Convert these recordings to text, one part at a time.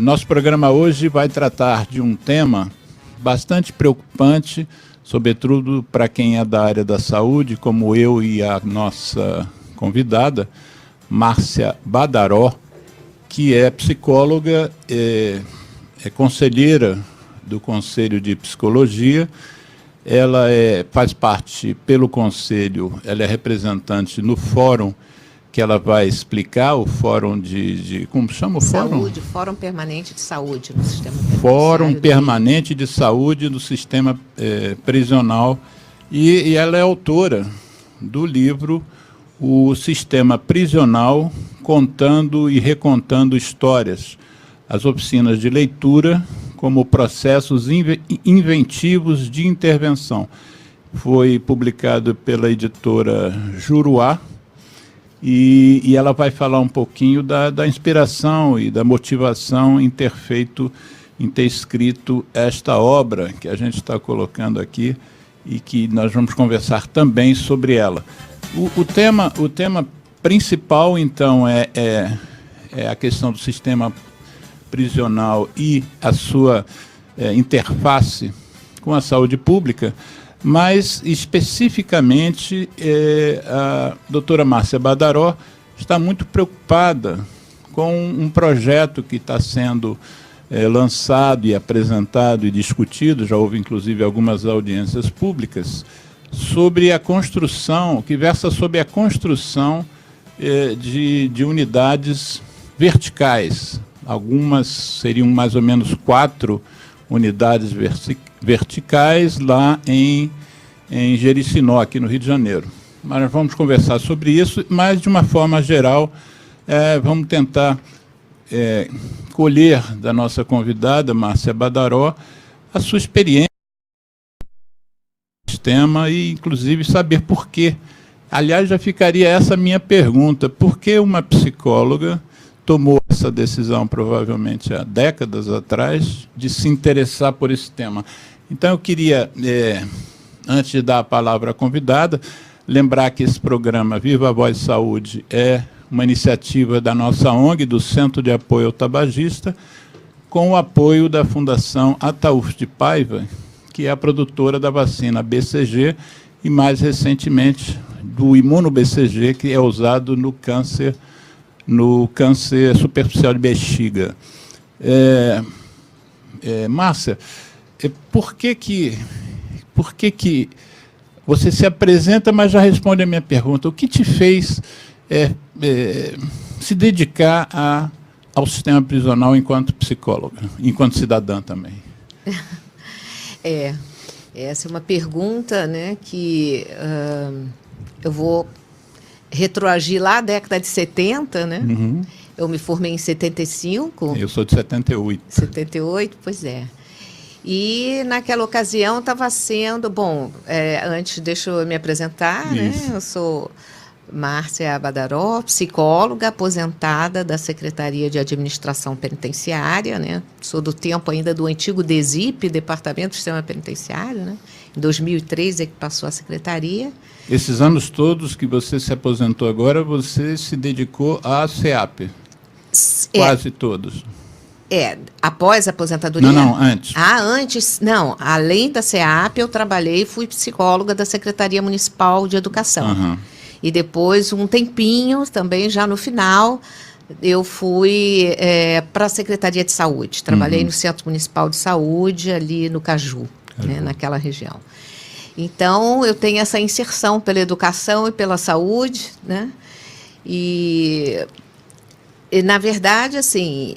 Nosso programa hoje vai tratar de um tema bastante preocupante, sobretudo para quem é da área da saúde, como eu e a nossa convidada, Márcia Badaró, que é psicóloga, é conselheira do Conselho de Psicologia. Ela faz parte pelo Conselho, ela é representante no fórum, que ela vai explicar, o fórum como chama o fórum? Saúde, Fórum Permanente de Saúde no Sistema Penitenciário. Fórum Permanente de Saúde do Sistema Prisional. E ela é autora do livro O Sistema Prisional, Contando e Recontando Histórias, as oficinas de leitura como processos inventivos de intervenção. Foi publicado pela editora Juruá, e ela vai falar um pouquinho da inspiração e da motivação em ter escrito esta obra que a gente está colocando aqui e que nós vamos conversar também sobre ela. O tema principal, então, é a questão do sistema prisional e a sua interface com a saúde pública, mas, especificamente, a doutora Márcia Badaró está muito preocupada com um projeto que está sendo lançado e apresentado e discutido, já houve, inclusive, algumas audiências públicas, sobre a construção, que versa sobre a construção de unidades verticais. Algumas seriam mais ou menos 4 unidades verticais lá em Jericinó, aqui no Rio de Janeiro. Mas nós vamos conversar sobre isso, mas, de uma forma geral, vamos tentar colher da nossa convidada, Márcia Badaró, a sua experiência no sistema e, inclusive, saber por quê. Aliás, já ficaria essa minha pergunta: por que uma psicóloga tomou essa decisão, provavelmente há décadas atrás, de se interessar por esse tema? Então, eu queria, antes de dar a palavra à convidada, lembrar que esse programa Viva a Voz Saúde é uma iniciativa da nossa ONG, do Centro de Apoio ao Tabagista, com o apoio da Fundação Ataúfo de Paiva, que é a produtora da vacina BCG e, mais recentemente, do imuno-BCG, que é usado no câncer superficial de bexiga. Márcia, por que você se apresenta, mas já responde a minha pergunta? O que te fez se dedicar ao sistema prisional enquanto psicóloga, enquanto cidadã também? Essa é uma pergunta, né, que eu vou retroagir lá à década de 70, né? Uhum. Eu me formei em 75. Eu sou de 78. 78, pois é. E, naquela ocasião, estava sendo... Bom, antes, deixa eu me apresentar, né? Eu sou Márcia Badaró, psicóloga aposentada da Secretaria de Administração Penitenciária, né? Sou do tempo ainda do antigo DESIP, Departamento do Sistema Penitenciário, né? Em 2003 é que passou a secretaria. Esses anos todos que você se aposentou agora, você se dedicou à SEAP? Quase todos. Após a aposentadoria? Não, antes. Antes, não. Além da SEAP, eu trabalhei e fui psicóloga da Secretaria Municipal de Educação. Uhum. E depois, um tempinho, também já no final, eu fui para a Secretaria de Saúde. Trabalhei no Centro Municipal de Saúde, ali no Caju, né, naquela região. Então, eu tenho essa inserção pela educação e pela saúde, né? E na verdade, assim,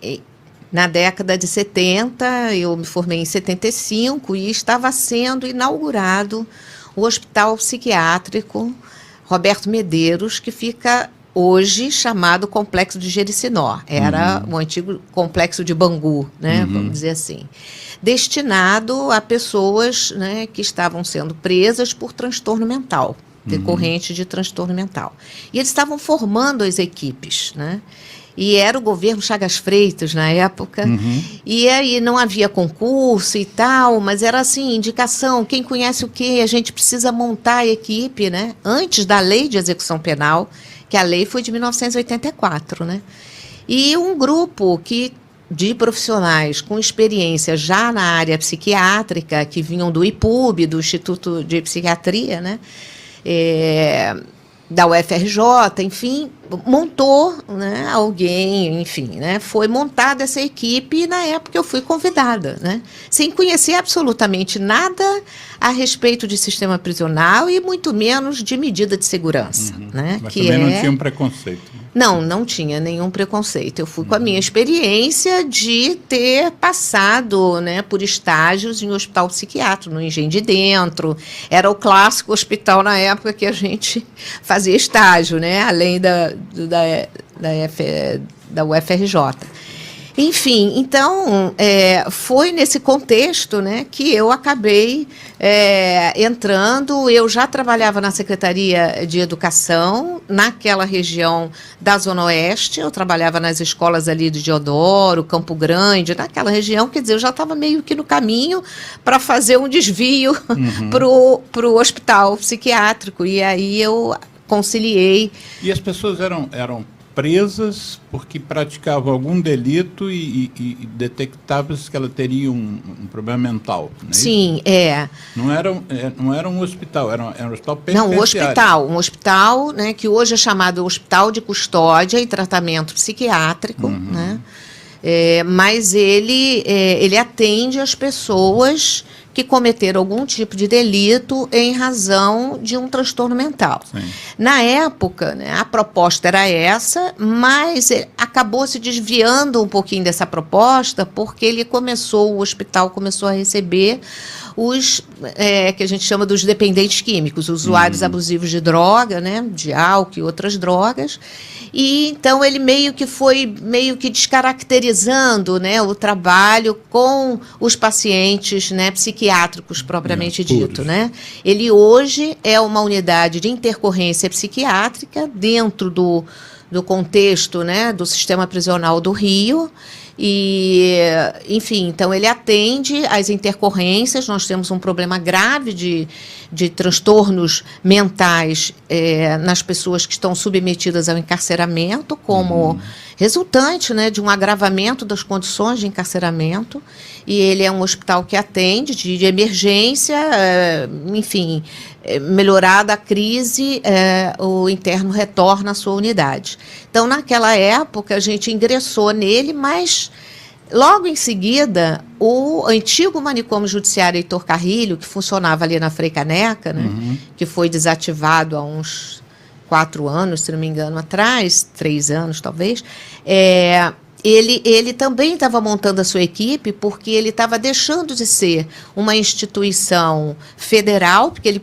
na década de 70, eu me formei em 75 e estava sendo inaugurado o Hospital Psiquiátrico Roberto Medeiros, que fica hoje chamado Complexo de Jericinó. Era o antigo Complexo de Bangu, né? Vamos dizer assim. Destinado a pessoas, né, que estavam sendo presas por transtorno mental, decorrente de transtorno mental. E eles estavam formando as equipes, né? E era o governo Chagas Freitas na época, e aí não havia concurso e tal, mas era assim, indicação, quem conhece o quê? A gente precisa montar a equipe, né? Antes da lei de execução penal, que a lei foi de 1984, né? E um grupo que de profissionais com experiência já na área psiquiátrica, que vinham do IPUB, do Instituto de Psiquiatria, né? Da UFRJ, enfim, montou, né, alguém, enfim, né, foi montada essa equipe e na época eu fui convidada, né, sem conhecer absolutamente nada a respeito de sistema prisional e muito menos de medida de segurança, né, mas que também não tinha um preconceito. Não tinha nenhum preconceito. Eu fui com a minha experiência de ter passado, né, por estágios em hospital psiquiátrico, no Engenho de Dentro. Era o clássico hospital na época que a gente fazia estágio, né, além da UFRJ. Enfim, então, foi nesse contexto, né, que eu acabei entrando. Eu já trabalhava na Secretaria de Educação, naquela região da Zona Oeste. Eu trabalhava nas escolas ali de Deodoro, Campo Grande, naquela região. Quer dizer, eu já estava meio que no caminho para fazer um desvio para o hospital psiquiátrico. E aí eu conciliei. E as pessoas eram presas porque praticavam algum delito e detectava-se que ela teria um problema mental. Não é Sim, isso? Não era um hospital, era um hospital penitenciário. Não, um hospital, né, que hoje é chamado Hospital de Custódia e Tratamento Psiquiátrico, né? Mas ele atende as pessoas que cometeram algum tipo de delito em razão de um transtorno mental. Sim. Na época, né, a proposta era essa, mas acabou se desviando um pouquinho dessa proposta, porque o hospital começou a receber os que a gente chama dos dependentes químicos, usuários abusivos de droga, né, de álcool e outras drogas. E então ele meio que descaracterizando, né, o trabalho com os pacientes, né, psiquiátricos propriamente dito, né? Ele hoje é uma unidade de intercorrência psiquiátrica dentro do contexto, né, do sistema prisional do Rio. E, enfim, então ele atende às intercorrências. Nós temos um problema grave de transtornos mentais nas pessoas que estão submetidas ao encarceramento, como resultante, né, de um agravamento das condições de encarceramento. E ele é um hospital que atende de emergência, enfim, melhorada a crise, o interno retorna à sua unidade. Então, naquela época, a gente ingressou nele, mas logo em seguida, o antigo manicômio judiciário Heitor Carrilho, que funcionava ali na Frei Caneca, né, que foi desativado há uns 4 anos, se não me engano, atrás, 3 anos talvez, ele também estava montando a sua equipe, porque ele estava deixando de ser uma instituição federal, porque ele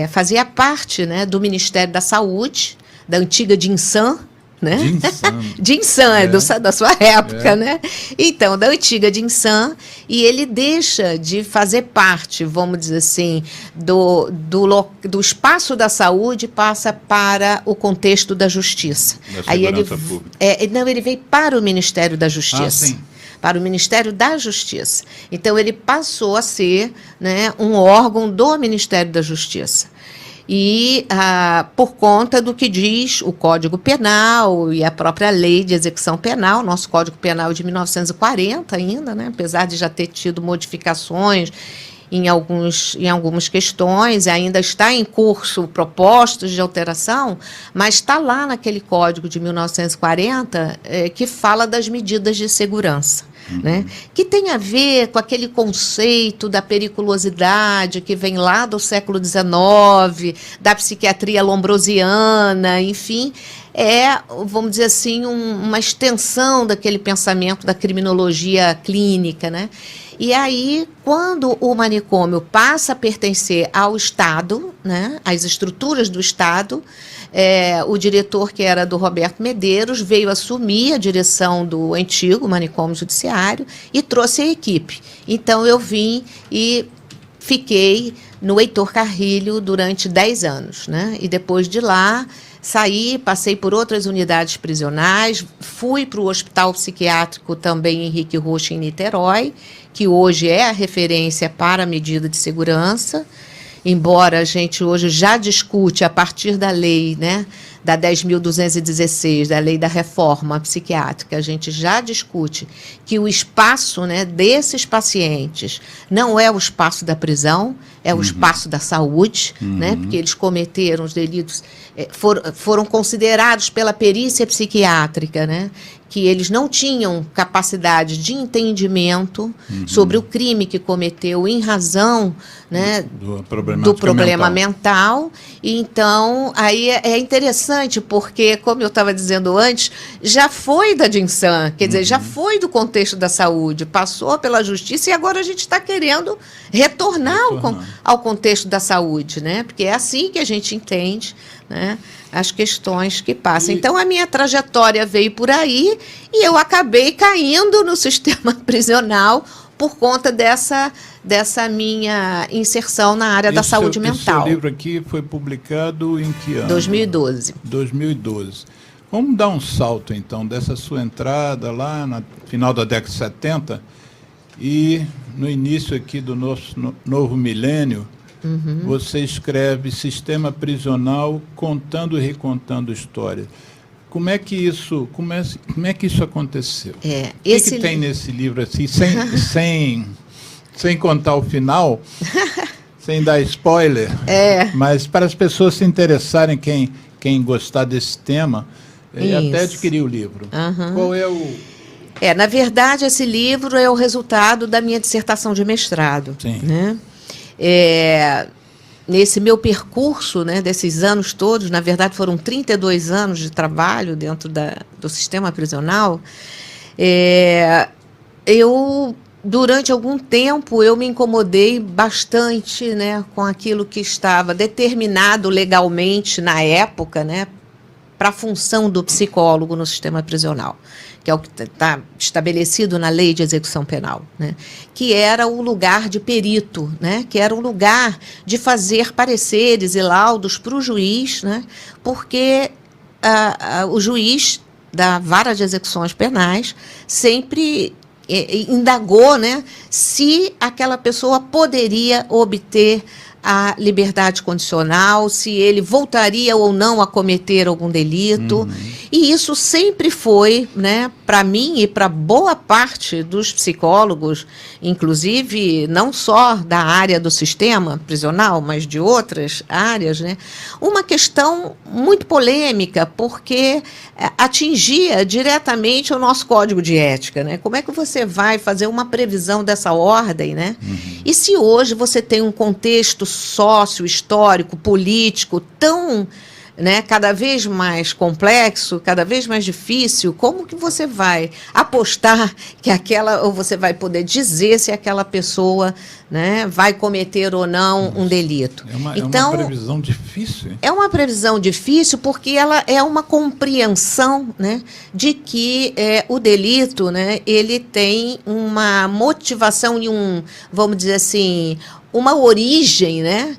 fazia parte, né, do Ministério da Saúde, da antiga DINSAM, né? DINSAM da sua época, né? Então, da antiga DINSAM, e ele deixa de fazer parte, vamos dizer assim, do espaço da saúde, passa para o contexto da justiça. Aí ele veio para o Ministério da Justiça. Sim. Para o Ministério da Justiça. Então, ele passou a ser, né, um órgão do Ministério da Justiça. E por conta do que diz o Código Penal e a própria Lei de Execução Penal, nosso Código Penal é de 1940 ainda, né, apesar de já ter tido modificações em algumas questões, ainda está em curso propostas de alteração, mas está lá naquele Código de 1940 que fala das medidas de segurança. Né? Que tem a ver com aquele conceito da periculosidade que vem lá do século XIX, da psiquiatria lombrosiana, enfim, vamos dizer assim, uma extensão daquele pensamento da criminologia clínica, né? E aí, quando o manicômio passa a pertencer ao Estado, né, às estruturas do Estado, o diretor, que era do Roberto Medeiros, veio assumir a direção do antigo manicômio judiciário e trouxe a equipe. Então, eu vim e fiquei no Heitor Carrilho durante 10 anos, né? E depois de lá, saí, passei por outras unidades prisionais, fui para o Hospital Psiquiátrico também Henrique Rocha, em Niterói, que hoje é a referência para a medida de segurança, embora a gente hoje já discute, a partir da lei, né, da 10.216, da Lei da Reforma Psiquiátrica, a gente já discute que o espaço, né, desses pacientes não é o espaço da prisão, é o espaço da saúde, né, porque eles cometeram os delitos, foram considerados pela perícia psiquiátrica, né, que eles não tinham capacidade de entendimento sobre o crime que cometeu em razão, né, do problema mental. E então, aí é interessante, porque, como eu estava dizendo antes, já foi da Dinsan, quer dizer, já foi do contexto da saúde, passou pela justiça e agora a gente está querendo retornar ao contexto da saúde, né, porque é assim que a gente entende, né, as questões que passam. Então, a minha trajetória veio por aí e eu acabei caindo no sistema prisional por conta dessa minha inserção na área da saúde mental. Esse livro aqui foi publicado em que ano? 2012. 2012. Vamos dar um salto, então, dessa sua entrada lá no final da década de 70 e no início aqui do nosso novo milênio. Você escreve Sistema Prisional contando e recontando histórias. Como é que isso aconteceu? O que tem nesse livro assim, sem contar o final, sem dar spoiler, mas para as pessoas se interessarem, quem gostar desse tema, e até adquirir o livro. Qual é o... na verdade, esse livro é o resultado da minha dissertação de mestrado. Sim. Né? Nesse meu percurso, né, desses anos todos, na verdade foram 32 anos de trabalho dentro do sistema prisional, durante algum tempo, eu me incomodei bastante, né, com aquilo que estava determinado legalmente na época, né, para a função do psicólogo no sistema prisional, que é o que está estabelecido na Lei de Execução Penal, né? Que era o lugar de perito, né? Que era o lugar de fazer pareceres e laudos para o juiz, né? Porque o juiz da Vara de Execuções Penais sempre indagou, né, se aquela pessoa poderia obter a liberdade condicional, se ele voltaria ou não a cometer algum delito. E isso sempre foi, né, para mim e para boa parte dos psicólogos, inclusive não só da área do sistema prisional, mas de outras áreas, né, uma questão muito polêmica, porque atingia diretamente o nosso código de ética, né? Como é que você vai fazer uma previsão dessa ordem, né? E se hoje você tem um contexto sócio, histórico, político tão, né, cada vez mais complexo, cada vez mais difícil, como que você vai apostar que ou você vai poder dizer se aquela pessoa, né, vai cometer ou não um delito? Então, é uma previsão difícil. É uma previsão difícil porque ela é uma compreensão, né, de que o delito, né, ele tem uma motivação e vamos dizer assim, uma origem, né,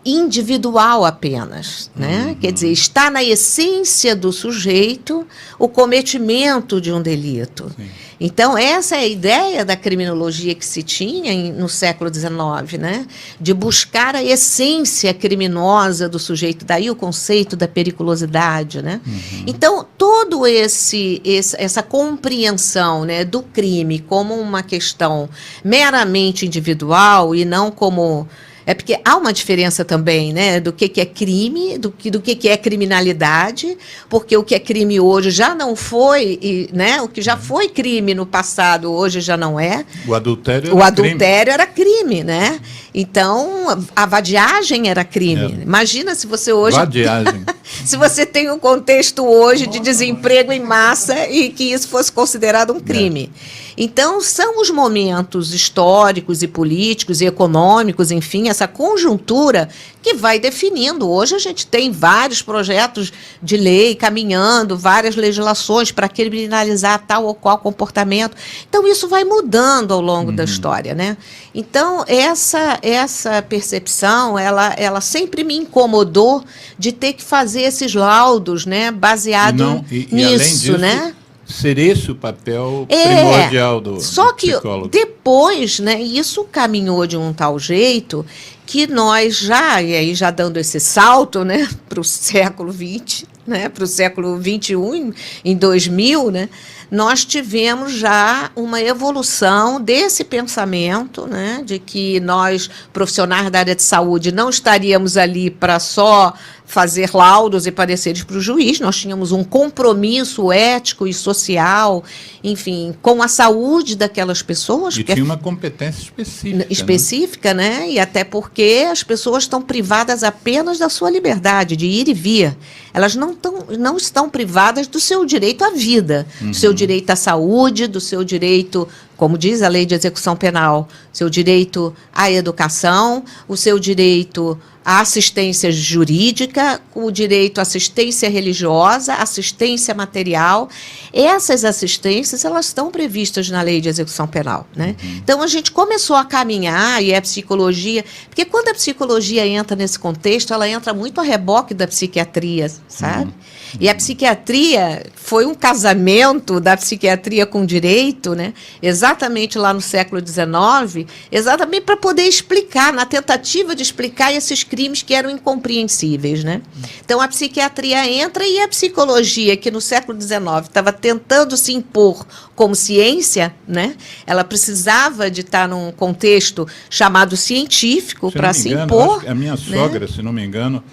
individual apenas, né? Quer dizer, está na essência do sujeito o cometimento de um delito. Sim. Então, essa é a ideia da criminologia que se tinha no século XIX, né? De buscar a essência criminosa do sujeito, daí o conceito da periculosidade, né? Então, todo essa compreensão, né, do crime como uma questão meramente individual e não como... porque há uma diferença também, né, do que é crime, do que é criminalidade, porque o que é crime hoje já não foi, né, o que já foi crime no passado hoje já não é. O adultério era crime, né? Então, a vadiagem era crime. Imagina se você hoje... Vadiagem. Se você tem um contexto hoje de desemprego em massa e que isso fosse considerado um crime. Então, são os momentos históricos e políticos e econômicos, enfim, essa conjuntura que vai definindo. Hoje a gente tem vários projetos de lei caminhando, várias legislações para criminalizar tal ou qual comportamento. Então, isso vai mudando ao longo da história, né? Então, essa percepção, ela sempre me incomodou de ter que fazer esses laudos, né, baseado nisso, além disso, né? Ser esse o papel primordial do Só que psicólogo. depois, né, isso caminhou de um tal jeito que nós já, e aí já dando esse salto, né, para o século XX, né, para o século XXI, em 2000, né, nós tivemos já uma evolução desse pensamento, né, de que nós, profissionais da área de saúde, não estaríamos ali para só fazer laudos e pareceres para o juiz, nós tínhamos um compromisso ético e social, enfim, com a saúde daquelas pessoas. E tinha uma competência específica. Específica, né? E até porque as pessoas estão privadas apenas da sua liberdade de ir e vir. Elas não estão privadas do seu direito à vida, do seu direito à saúde, do seu direito, como diz a lei de execução penal, seu direito à educação, o seu direito à assistência jurídica, o direito à assistência religiosa, assistência material. Essas assistências, elas estão previstas na lei de execução penal, né? Então, a gente começou a caminhar, e a psicologia, porque quando a psicologia entra nesse contexto, ela entra muito a reboque da psiquiatria, sabe? E a psiquiatria foi um casamento da psiquiatria com o direito, né? Exatamente lá no século XIX, exatamente para poder explicar, na tentativa de explicar esses crimes que eram incompreensíveis, né? Então, a psiquiatria entra e a psicologia, que no século XIX estava tentando se impor como ciência, né? Ela precisava de estar num contexto chamado científico para se impor. A minha sogra, né? Se não me engano,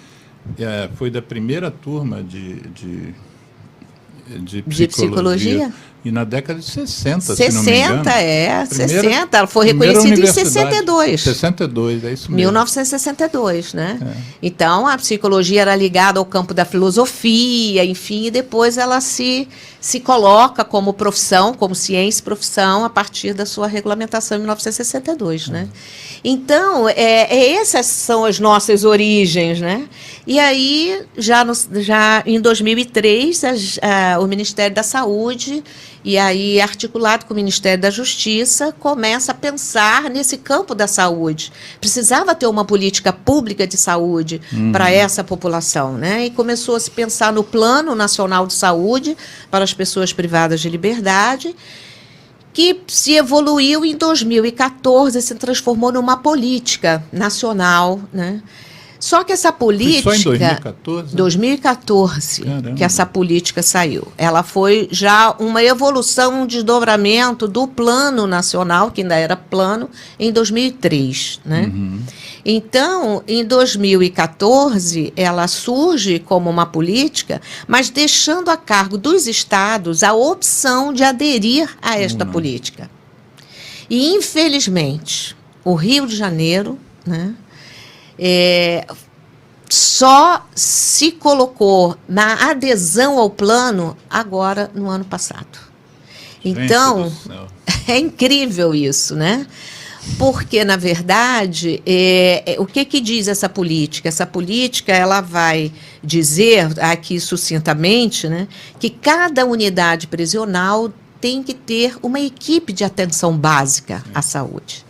foi da primeira turma de psicologia. E na década de 60, se não me engano. 60. Ela foi reconhecida em 62. 62, é isso mesmo. 1962, né? Então, a psicologia era ligada ao campo da filosofia, enfim, e depois ela se coloca como profissão, como ciência e profissão, a partir da sua regulamentação em 1962, né? Então, essas são as nossas origens, né? E aí, já em 2003, o Ministério da Saúde, e aí articulado com o Ministério da Justiça, começa a pensar nesse campo da saúde. Precisava ter uma política pública de saúde para essa população, né? E começou a se pensar no Plano Nacional de Saúde para as pessoas privadas de liberdade, que se evoluiu em 2014, se transformou numa política nacional, né? Só que essa política... Foi só em 2014? 2014, caramba, que essa política saiu. Ela foi já uma evolução, um desdobramento do Plano Nacional, que ainda era plano, em 2003, né? Então, em 2014, ela surge como uma política, mas deixando a cargo dos estados a opção de aderir a esta política. E, infelizmente, o Rio de Janeiro, né, só se colocou na adesão ao plano agora, no ano passado. Então, é incrível isso, né? Porque, na verdade, o que diz essa política? Essa política, ela vai dizer, aqui sucintamente, né, que cada unidade prisional tem que ter uma equipe de atenção básica à saúde.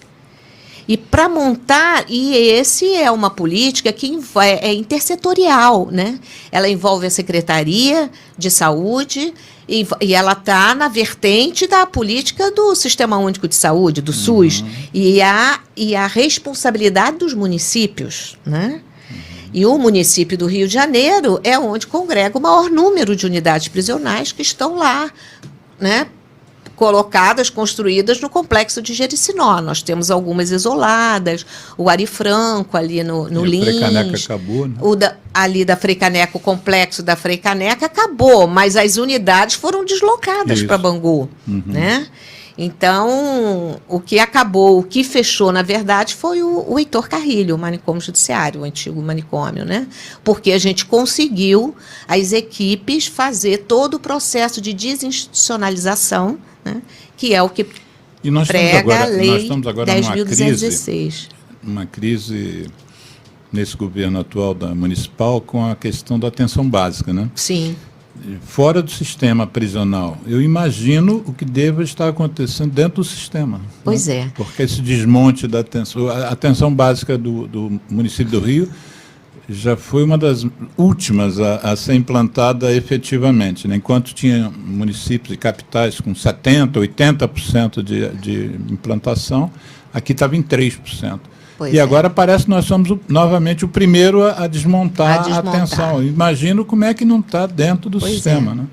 E para montar, e esse é uma política que é intersetorial, né? Ela envolve a Secretaria de Saúde e ela está na vertente da política do Sistema Único de Saúde, do SUS, e a responsabilidade dos municípios, né? E o município do Rio de Janeiro é onde congrega o maior número de unidades prisionais que estão lá, né, colocadas, construídas no complexo de Jericinó. Nós temos algumas isoladas, o Ari Franco ali no Lins. A Freicaneca acabou, né? Ali da Freicaneca, o complexo da Freicaneca acabou, mas as unidades foram deslocadas para Bangu, né? Então, o que acabou, o que fechou, na verdade, foi o Heitor Carrilho, o manicômio judiciário, o antigo manicômio, né? Porque a gente conseguiu, as equipes, fazer todo o processo de desinstitucionalização, né? Que é o que prega a lei 10.216. Uma crise nesse governo atual da municipal com a questão da atenção básica, né? Sim. Fora do sistema prisional, eu imagino o que deva estar acontecendo dentro do sistema. Pois né? Porque esse desmonte da atenção, a atenção básica do município do Rio já foi uma das últimas a ser implantada efetivamente, né? Enquanto tinha municípios e capitais com 70%, 80% de implantação, aqui estava em 3%. Pois e agora parece que nós somos novamente o primeiro a desmontar a tensão. Imagino como é que não está dentro do sistema, né?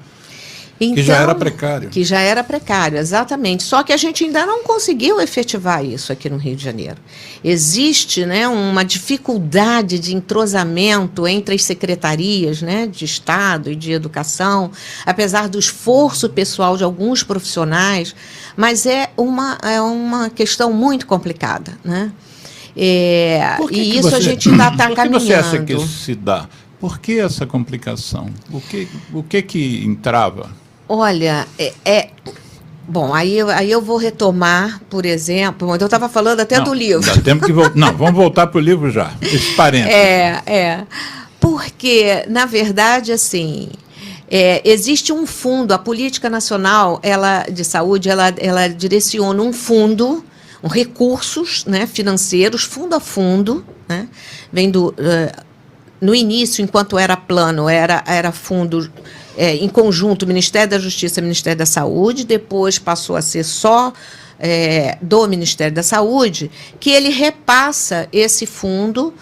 Então, que já era precário. Que já era precário, exatamente. Só que a gente ainda não conseguiu efetivar isso aqui no Rio de Janeiro. Existe, né, uma dificuldade de entrosamento entre as secretarias, né, de Estado e de Educação, apesar do esforço pessoal de alguns profissionais, mas é uma questão muito complicada, né? E isso a gente ainda está caminhando. Por que você acha que isso se dá? Por que essa complicação? O que entrava? Olha, bom, aí eu vou retomar, por exemplo, eu estava falando até do livro. Dá tempo que não, vamos voltar para o livro já, esse parênteses. Porque, na verdade, assim, existe um fundo, a Política Nacional de Saúde, ela direciona um fundo, recursos, né, financeiros, fundo a fundo, né, vem no início, enquanto era plano, era fundo em conjunto, Ministério da Justiça e Ministério da Saúde, depois passou a ser só do Ministério da Saúde, que ele repassa esse fundo,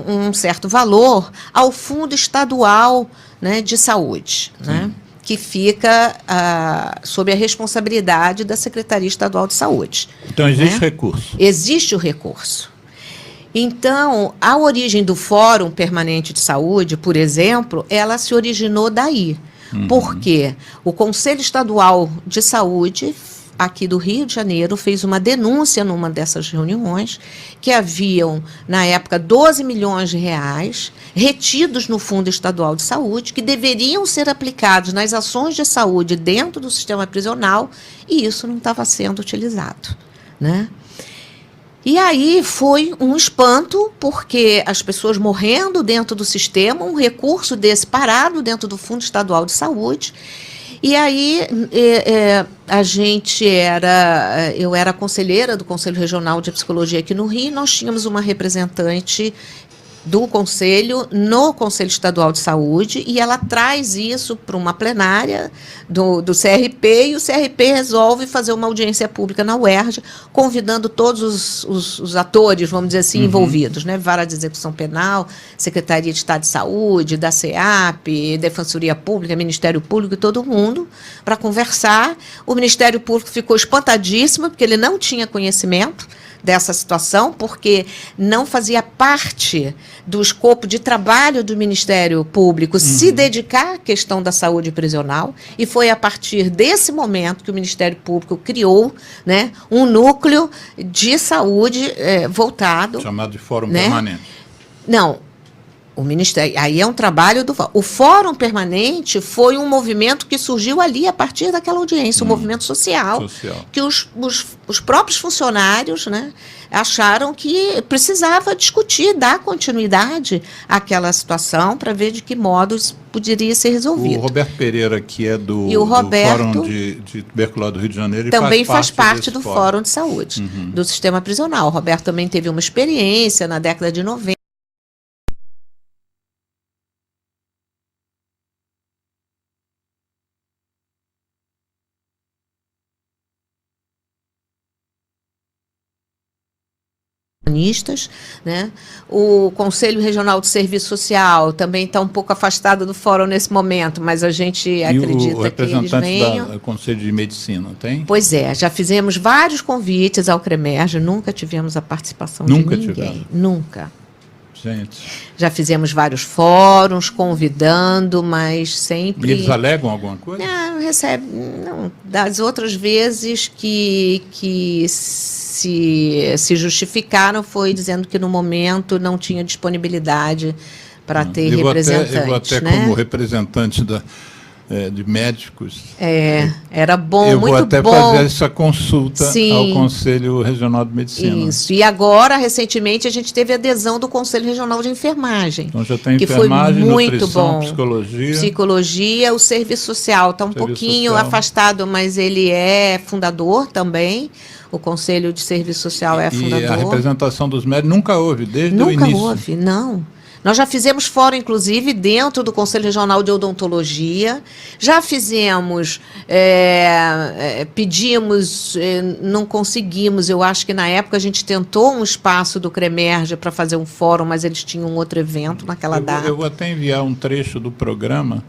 um certo valor, ao Fundo Estadual, né, de Saúde, né, que fica sob a responsabilidade da Secretaria Estadual de Saúde. Então, existe recurso? Existe o recurso. Então, a origem do Fórum Permanente de Saúde, por exemplo, ela se originou daí. Porque o Conselho Estadual de Saúde, aqui do Rio de Janeiro, fez uma denúncia numa dessas reuniões que haviam, na época, 12 milhões de reais retidos no Fundo Estadual de Saúde, que deveriam ser aplicados nas ações de saúde dentro do sistema prisional, e isso não estava sendo utilizado, né? E aí foi um espanto, porque as pessoas morrendo dentro do sistema, um recurso desse parado dentro do Fundo Estadual de Saúde. E aí eu era conselheira do Conselho Regional de Psicologia aqui no Rio, nós tínhamos uma representante do Conselho no Conselho Estadual de Saúde, e ela traz isso para uma plenária do CRP, e o CRP resolve fazer uma audiência pública na UERJ, convidando todos os atores, vamos dizer assim, envolvidos, né? Vara de Execução Penal, Secretaria de Estado de Saúde, da SEAP, Defensoria Pública, Ministério Público e todo mundo, para conversar. O Ministério Público ficou espantadíssimo, porque ele não tinha conhecimento dessa situação, porque não fazia parte do escopo de trabalho do Ministério Público se dedicar à questão da saúde prisional, e foi a partir desse momento que o Ministério Público criou, né, um núcleo de saúde voltado... Chamado de Fórum Permanente. Não, o Ministério, aí é um trabalho o Fórum Permanente foi um movimento que surgiu ali a partir daquela audiência, um movimento social. Que os próprios funcionários, né, acharam que precisava discutir, dar continuidade àquela situação para ver de que modo isso poderia ser resolvido. O Roberto Pereira, que é do Fórum de Tuberculose do Rio de Janeiro, também faz parte do Fórum de Saúde, do sistema prisional. O Roberto também teve uma experiência na década de 90. Né? O Conselho Regional de Serviço Social também está um pouco afastado do fórum nesse momento, mas a gente acredita que eles venham. Do Conselho de Medicina, tem? Pois é, já fizemos vários convites ao CREMERJ, nunca tivemos a participação de ninguém. Nunca. Gente. Já fizemos vários fóruns, convidando, mas sempre... E eles alegam alguma coisa? Não recebe. Não. Das outras vezes que se justificaram foi dizendo que no momento não tinha disponibilidade para ter representantes. Eu vou até né? Como representante de médicos. Era bom, eu muito bom. Eu vou até fazer essa consulta ao Conselho Regional de Medicina. Isso. E agora, recentemente, a gente teve adesão do Conselho Regional de Enfermagem. Então já tem que enfermagem, foi muito nutrição, bom. Psicologia. O serviço social está um pouquinho afastado, mas ele é fundador também. O Conselho de Serviço Social é fundador. E a representação dos médicos nunca houve, desde o início? Nunca houve, não. Nós já fizemos fórum, inclusive, dentro do Conselho Regional de Odontologia, já fizemos, pedimos, não conseguimos, eu acho que na época a gente tentou um espaço do CREMERGE para fazer um fórum, mas eles tinham um outro evento naquela data. Eu vou até enviar um trecho do programa.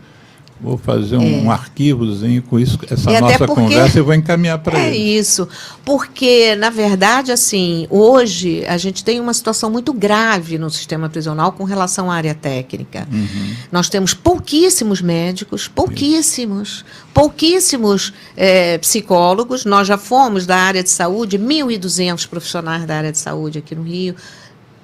Vou fazer um arquivozinho com isso, essa nossa conversa, e vou encaminhar para eles. É isso, porque, na verdade, assim, hoje a gente tem uma situação muito grave no sistema prisional com relação à área técnica. Nós temos pouquíssimos médicos, pouquíssimos psicólogos. Nós já fomos da área de saúde, 1.200 profissionais da área de saúde aqui no Rio,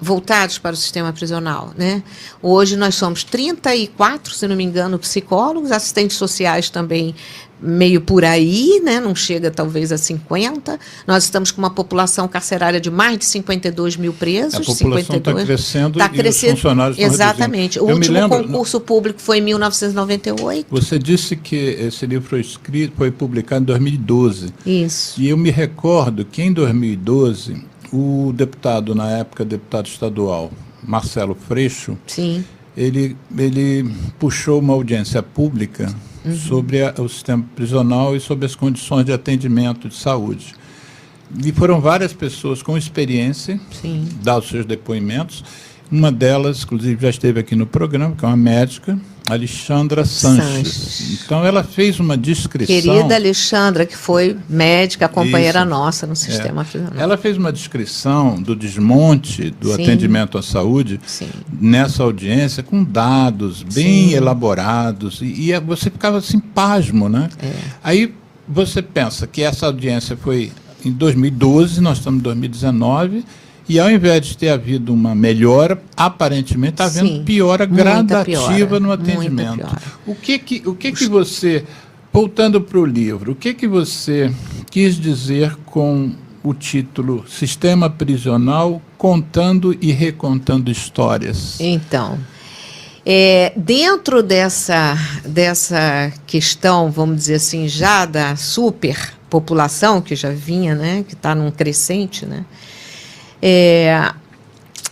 voltados para o sistema prisional, né? Hoje nós somos 34, se não me engano, psicólogos, assistentes sociais também meio por aí, né? Não chega talvez a 50. Nós estamos com uma população carcerária de mais de 52 mil presos. A população está crescendo e os funcionários estão exatamente. O último concurso público foi em 1998. Você disse que esse livro foi publicado em 2012. Isso. E eu me recordo que em 2012... o deputado, na época, deputado estadual, Marcelo Freixo, sim, ele puxou uma audiência pública sobre o sistema prisional e sobre as condições de atendimento de saúde. E foram várias pessoas com experiência, dar os seus depoimentos. Uma delas, inclusive, já esteve aqui no programa, que é uma médica, Alexandra Sanches. Então, ela fez uma descrição... Querida Alexandra, que foi médica, companheira nossa no sistema prisional. Ela fez uma descrição do desmonte do atendimento à saúde nessa audiência, com dados bem elaborados, e você ficava assim, pasmo, né? Aí você pensa que essa audiência foi em 2012, nós estamos em 2019... E ao invés de ter havido uma melhora, aparentemente está havendo piora gradativa no atendimento. O que você, voltando para o livro, o que você quis dizer com o título Sistema Prisional, contando e recontando histórias? Então, dentro dessa questão, vamos dizer assim, já da superpopulação, que já vinha, né, que está num crescente, né?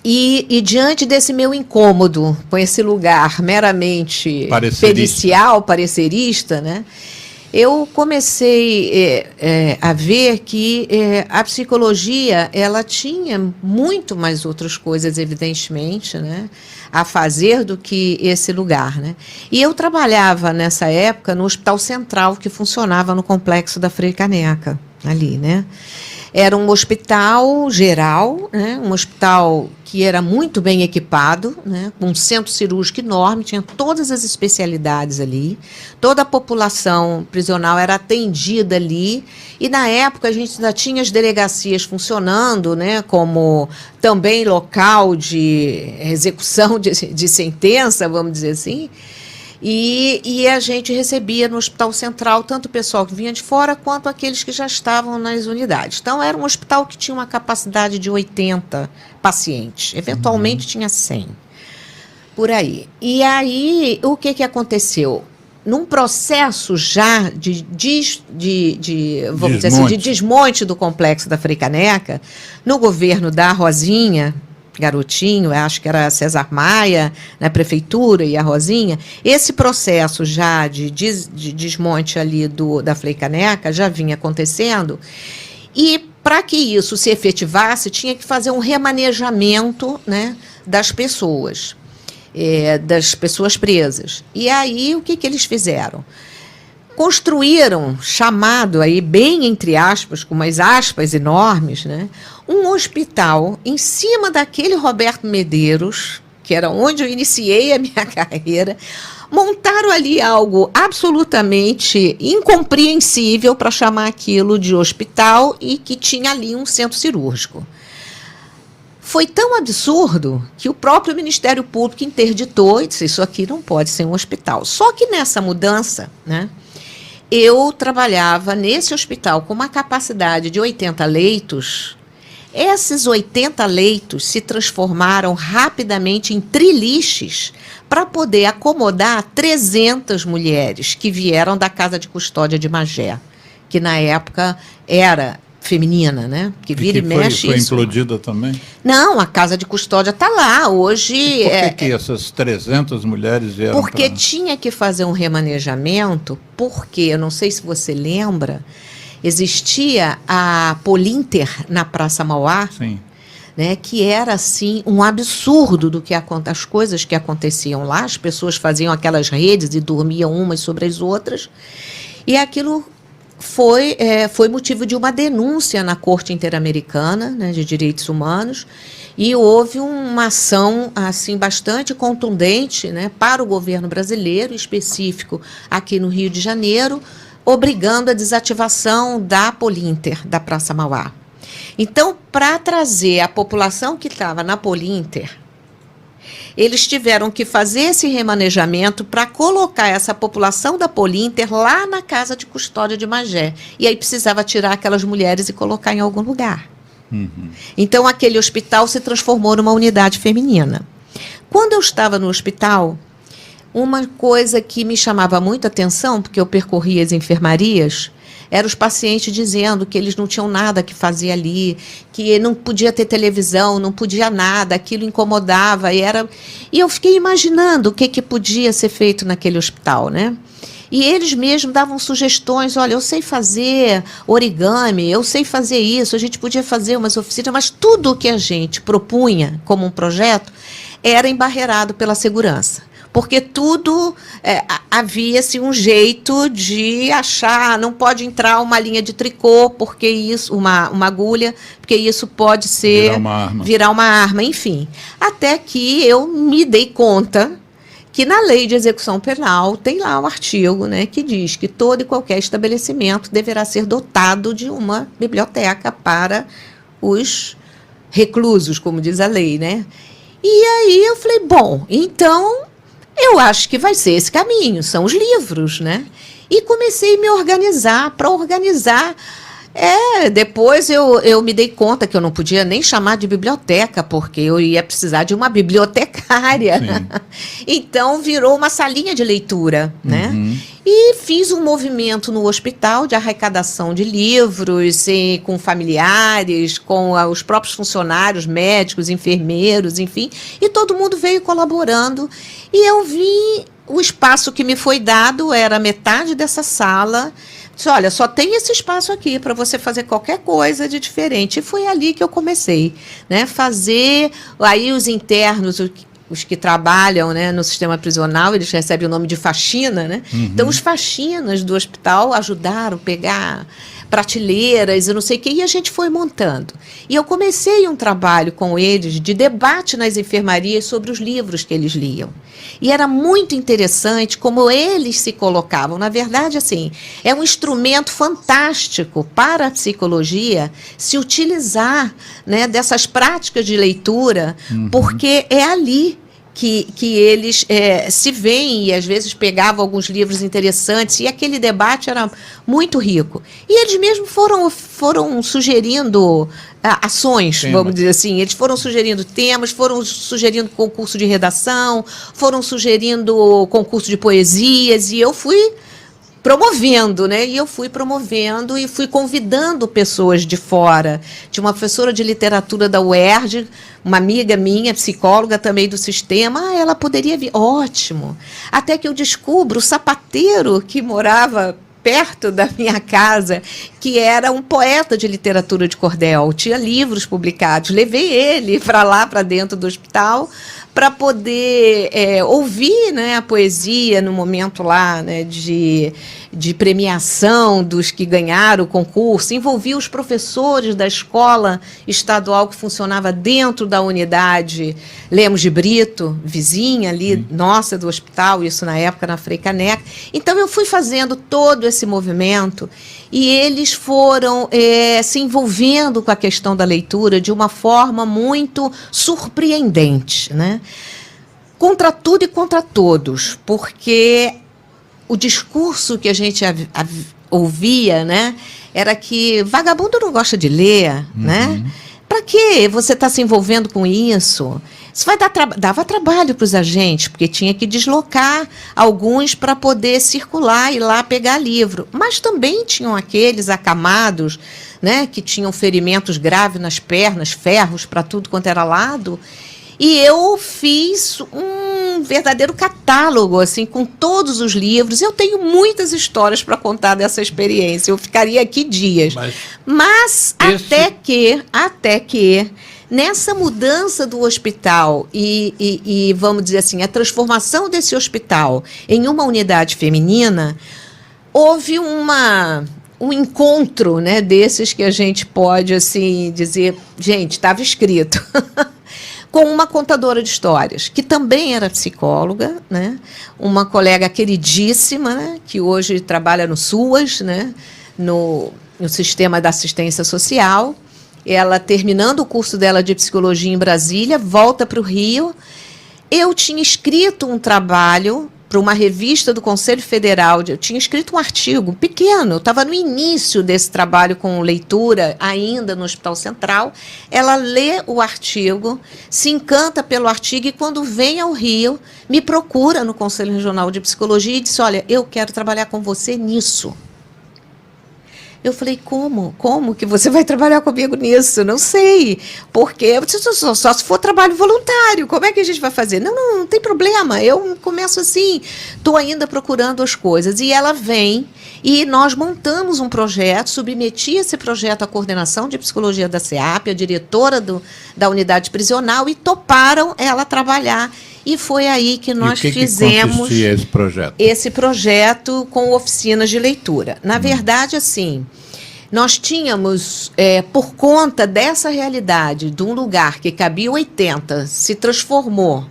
E diante desse meu incômodo com esse lugar meramente pericial, parecerista, né, eu comecei a ver que a psicologia ela tinha muito mais outras coisas, evidentemente, né, a fazer do que esse lugar, né? E eu trabalhava nessa época no Hospital Central, que funcionava no complexo da Frei Caneca, ali, né? Era um hospital geral, né, um hospital que era muito bem equipado, né, com um centro cirúrgico enorme, tinha todas as especialidades ali, toda a população prisional era atendida ali, e na época a gente ainda tinha as delegacias funcionando, né, como também local de execução de sentença, vamos dizer assim. E a gente recebia no Hospital Central tanto o pessoal que vinha de fora quanto aqueles que já estavam nas unidades. Então, era um hospital que tinha uma capacidade de 80 pacientes. Eventualmente, tinha 100. Por aí. E aí, o que aconteceu? Num processo já de desmonte do complexo da Frei Caneca, no governo da Rosinha Garotinho, acho que era César Maia, na prefeitura, e a Rosinha, esse processo já de desmonte ali da Frei Caneca já vinha acontecendo, e para que isso se efetivasse, tinha que fazer um remanejamento, né, das pessoas presas. E aí, o que eles fizeram? Construíram, chamado aí, bem entre aspas, com umas aspas enormes, né, um hospital em cima daquele Roberto Medeiros, que era onde eu iniciei a minha carreira. Montaram ali algo absolutamente incompreensível para chamar aquilo de hospital e que tinha ali um centro cirúrgico. Foi tão absurdo que o próprio Ministério Público interditou e disse: isso aqui não pode ser um hospital. Só que nessa mudança, né, eu trabalhava nesse hospital com uma capacidade de 80 leitos. Esses 80 leitos se transformaram rapidamente em triliches para poder acomodar 300 mulheres que vieram da Casa de Custódia de Magé, que na época era feminina, né? Que vira e mexe foi isso. implodida também? Não, a casa de custódia está lá. Hoje... E por que essas 300 mulheres vieram? Porque tinha que fazer um remanejamento, porque, eu não sei se você lembra, existia a Polinter na Praça Mauá, Sim. né, que era assim um absurdo do que as coisas que aconteciam lá. As pessoas faziam aquelas redes e dormiam umas sobre as outras, e aquilo foi motivo de uma denúncia na Corte Interamericana, né, de Direitos Humanos, e houve uma ação assim bastante contundente, né, para o governo brasileiro, específico aqui no Rio de Janeiro, obrigando a desativação da Polinter, da Praça Mauá. Então, para trazer a população que estava na Polinter, eles tiveram que fazer esse remanejamento para colocar essa população da Polinter lá na casa de custódia de Magé. E aí precisava tirar aquelas mulheres e colocar em algum lugar. Uhum. Então, aquele hospital se transformou numa unidade feminina. Quando eu estava no hospital, uma coisa que me chamava muita atenção, porque eu percorria as enfermarias, eram os pacientes dizendo que eles não tinham nada que fazer ali, que não podia ter televisão, não podia nada, aquilo incomodava. E eu fiquei imaginando o que podia ser feito naquele hospital, né? E eles mesmos davam sugestões, olha, eu sei fazer origami, eu sei fazer isso, a gente podia fazer umas oficinas, mas tudo o que a gente propunha como um projeto era embarreirado pela segurança. Porque tudo havia-se um jeito de achar, não pode entrar uma linha de tricô, porque isso, uma agulha, porque isso pode ser virar uma arma, enfim. Até que eu me dei conta que na Lei de Execução Penal tem lá um artigo, né, que diz que todo e qualquer estabelecimento deverá ser dotado de uma biblioteca para os reclusos, como diz a lei, né? E aí eu falei, bom, então eu acho que vai ser esse caminho, são os livros, né? E comecei a me organizar, para organizar. Depois eu me dei conta que eu não podia nem chamar de biblioteca, porque eu ia precisar de uma bibliotecária. Então, virou uma salinha de leitura, né? Uhum. E fiz um movimento no hospital de arrecadação de livros, com familiares, com os próprios funcionários, médicos, enfermeiros, enfim. E todo mundo veio colaborando. E eu vi o espaço que me foi dado, era metade dessa sala. Disse, olha, só tem esse espaço aqui para você fazer qualquer coisa de diferente. E foi ali que eu comecei, né? Fazer, aí os internos, os que trabalham, né, no sistema prisional, eles recebem o nome de faxina, né? Uhum. Então, os faxinas do hospital ajudaram a pegar prateleiras e não sei o que, e a gente foi montando. E eu comecei um trabalho com eles de debate nas enfermarias sobre os livros que eles liam. E era muito interessante como eles se colocavam. Na verdade, assim, é um instrumento fantástico para a psicologia se utilizar, né, dessas práticas de leitura, porque é ali que eles se veem e às vezes pegavam alguns livros interessantes e aquele debate era muito rico. E eles mesmos foram sugerindo ações, vamos dizer assim. Eles foram sugerindo temas, foram sugerindo concurso de redação, foram sugerindo concurso de poesias, e eu fui promovendo, né? E eu fui promovendo e fui convidando pessoas de fora. Tinha uma professora de literatura da UERJ, uma amiga minha, psicóloga também do sistema, ela poderia vir. Ótimo. Até que eu descubro o sapateiro que morava perto da minha casa, que era um poeta de literatura de cordel, tinha livros publicados, levei ele para lá, para dentro do hospital, para poder ouvir, né, a poesia no momento lá, né, de premiação dos que ganharam o concurso, envolvi os professores da escola estadual que funcionava dentro da unidade Lemos de Brito, vizinha ali, nossa, do hospital, isso na época na Frei Caneca. Então eu fui fazendo todo esse movimento e eles foram se envolvendo com a questão da leitura de uma forma muito surpreendente, né? Contra tudo e contra todos, porque o discurso que a gente ouvia, né, era que vagabundo não gosta de ler, né? Para que você está se envolvendo com isso? Isso vai dar dava trabalho para os agentes, porque tinha que deslocar alguns para poder circular e lá pegar livro. Mas também tinham aqueles acamados, né, que tinham ferimentos graves nas pernas, ferros para tudo quanto era lado. E eu fiz um verdadeiro catálogo, assim, com todos os livros. Eu tenho muitas histórias para contar dessa experiência. Eu ficaria aqui dias. Mas até que nessa mudança do hospital e, vamos dizer assim, a transformação desse hospital em uma unidade feminina, houve um encontro, né, desses que a gente pode assim dizer, gente, estava escrito, com uma contadora de histórias, que também era psicóloga, né, uma colega queridíssima, né, que hoje trabalha no SUAS, né, no Sistema da Assistência Social. Ela, terminando o curso dela de psicologia em Brasília, volta para o Rio. Eu tinha escrito um trabalho para uma revista do Conselho Federal, eu tinha escrito um artigo pequeno, eu estava no início desse trabalho com leitura, ainda no Hospital Central. Ela lê o artigo, se encanta pelo artigo e, quando vem ao Rio, me procura no Conselho Regional de Psicologia e disse, olha, eu quero trabalhar com você nisso. Eu falei, como? Como que você vai trabalhar comigo nisso? Não sei, porque só se for trabalho voluntário, como é que a gente vai fazer? Não tem problema, eu começo assim, estou ainda procurando as coisas. E ela vem e nós montamos um projeto, submeti esse projeto à coordenação de psicologia da SEAP, a diretora da unidade prisional, e toparam ela trabalhar. E foi aí que nós fizemos que esse projeto? Esse projeto com oficinas de leitura. Na verdade, assim, nós tínhamos, por conta dessa realidade, de um lugar que cabia 80, se transformou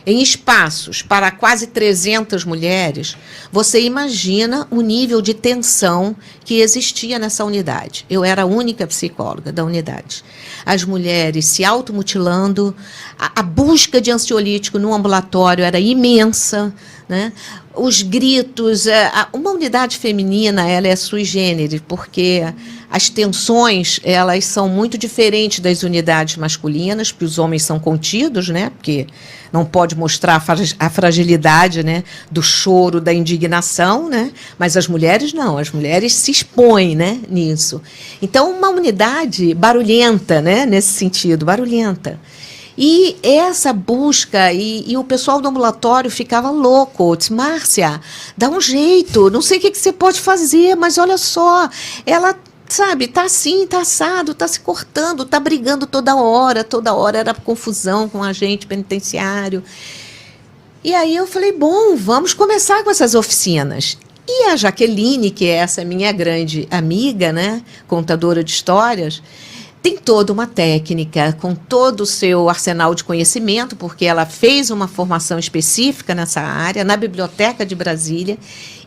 em espaços para quase 300 mulheres, você imagina o nível de tensão que existia nessa unidade. Eu era a única psicóloga da unidade. As mulheres se automutilando, a busca de ansiolítico no ambulatório era imensa, né? Os gritos, uma unidade feminina, ela é sui generis, porque as tensões, elas são muito diferentes das unidades masculinas, porque os homens são contidos, né? Porque não pode mostrar a fragilidade, né, do choro, da indignação, né? Mas as mulheres não, as mulheres se expõem, né, nisso. Então, uma unidade barulhenta, né, nesse sentido, barulhenta. E essa busca, e o pessoal do ambulatório ficava louco. Disse, Márcia, dá um jeito, não sei o que você pode fazer, mas olha só, ela, sabe, está assim, está assado, está se cortando, está brigando toda hora era confusão com o agente penitenciário. E aí eu falei, bom, vamos começar com essas oficinas. E a Jaqueline, que é essa minha grande amiga, né, contadora de histórias, tem toda uma técnica, com todo o seu arsenal de conhecimento, porque ela fez uma formação específica nessa área, na Biblioteca de Brasília,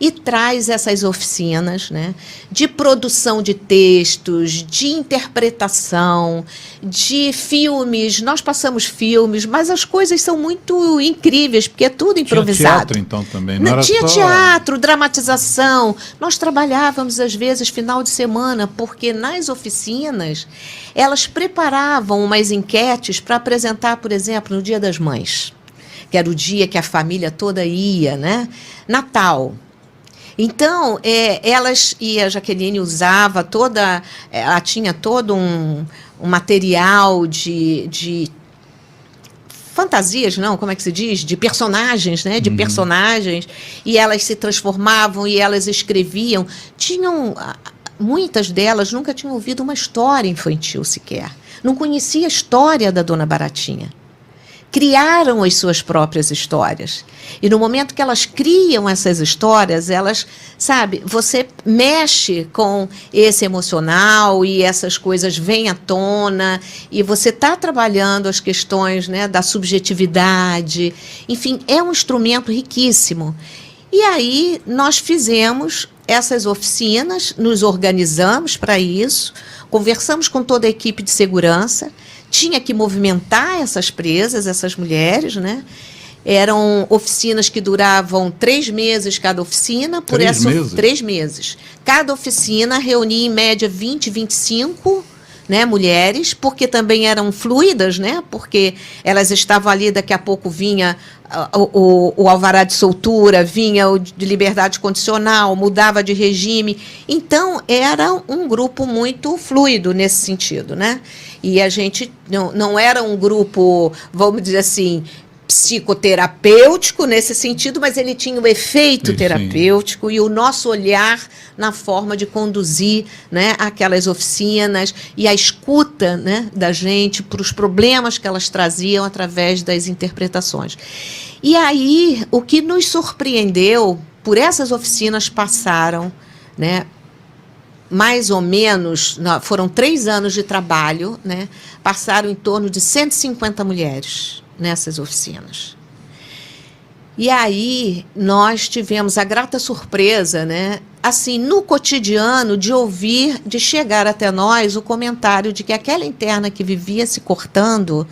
e traz essas oficinas, né, de produção de textos, de interpretação, de filmes. Nós passamos filmes, mas as coisas são muito incríveis, porque é tudo improvisado. Tinha teatro, então, também? Não era tinha só... teatro, dramatização. Nós trabalhávamos, às vezes, final de semana, porque nas oficinas elas preparavam umas enquetes para apresentar, por exemplo, no Dia das Mães, que era o dia que a família toda ia, né? Natal. Então, elas, e a Jaqueline usava ela tinha todo um material de fantasias, não, como é que se diz? De personagens, né? De personagens, e elas se transformavam e elas escreviam. Muitas delas nunca tinham ouvido uma história infantil sequer. Não conhecia a história da Dona Baratinha. Criaram as suas próprias histórias. E no momento que elas criam essas histórias, elas, sabe, você mexe com esse emocional e essas coisas vêm à tona e você está trabalhando as questões, né, da subjetividade. Enfim, é um instrumento riquíssimo. E aí nós fizemos essas oficinas, nos organizamos para isso, conversamos com toda a equipe de segurança, tinha que movimentar essas presas, essas mulheres, né? Eram oficinas que duravam 3 meses cada oficina. 3 meses? 3 meses. Cada oficina reunia, em média, 20, 25, né, mulheres, porque também eram fluidas, né, porque elas estavam ali, daqui a pouco vinha o alvará de soltura, vinha o de liberdade condicional, mudava de regime. Então, era um grupo muito fluido nesse sentido, né? E a gente não era um grupo, vamos dizer assim, psicoterapêutico nesse sentido, mas ele tinha o efeito terapêutico e o nosso olhar na forma de conduzir, né, aquelas oficinas e a escuta, né, da gente para os problemas que elas traziam através das interpretações. E aí, o que nos surpreendeu, por essas oficinas passaram, né, mais ou menos, foram 3 anos de trabalho, né, passaram em torno de 150 mulheres nessas oficinas. E aí nós tivemos a grata surpresa, né, assim, no cotidiano, de ouvir, de chegar até nós o comentário de que aquela interna que vivia se cortando,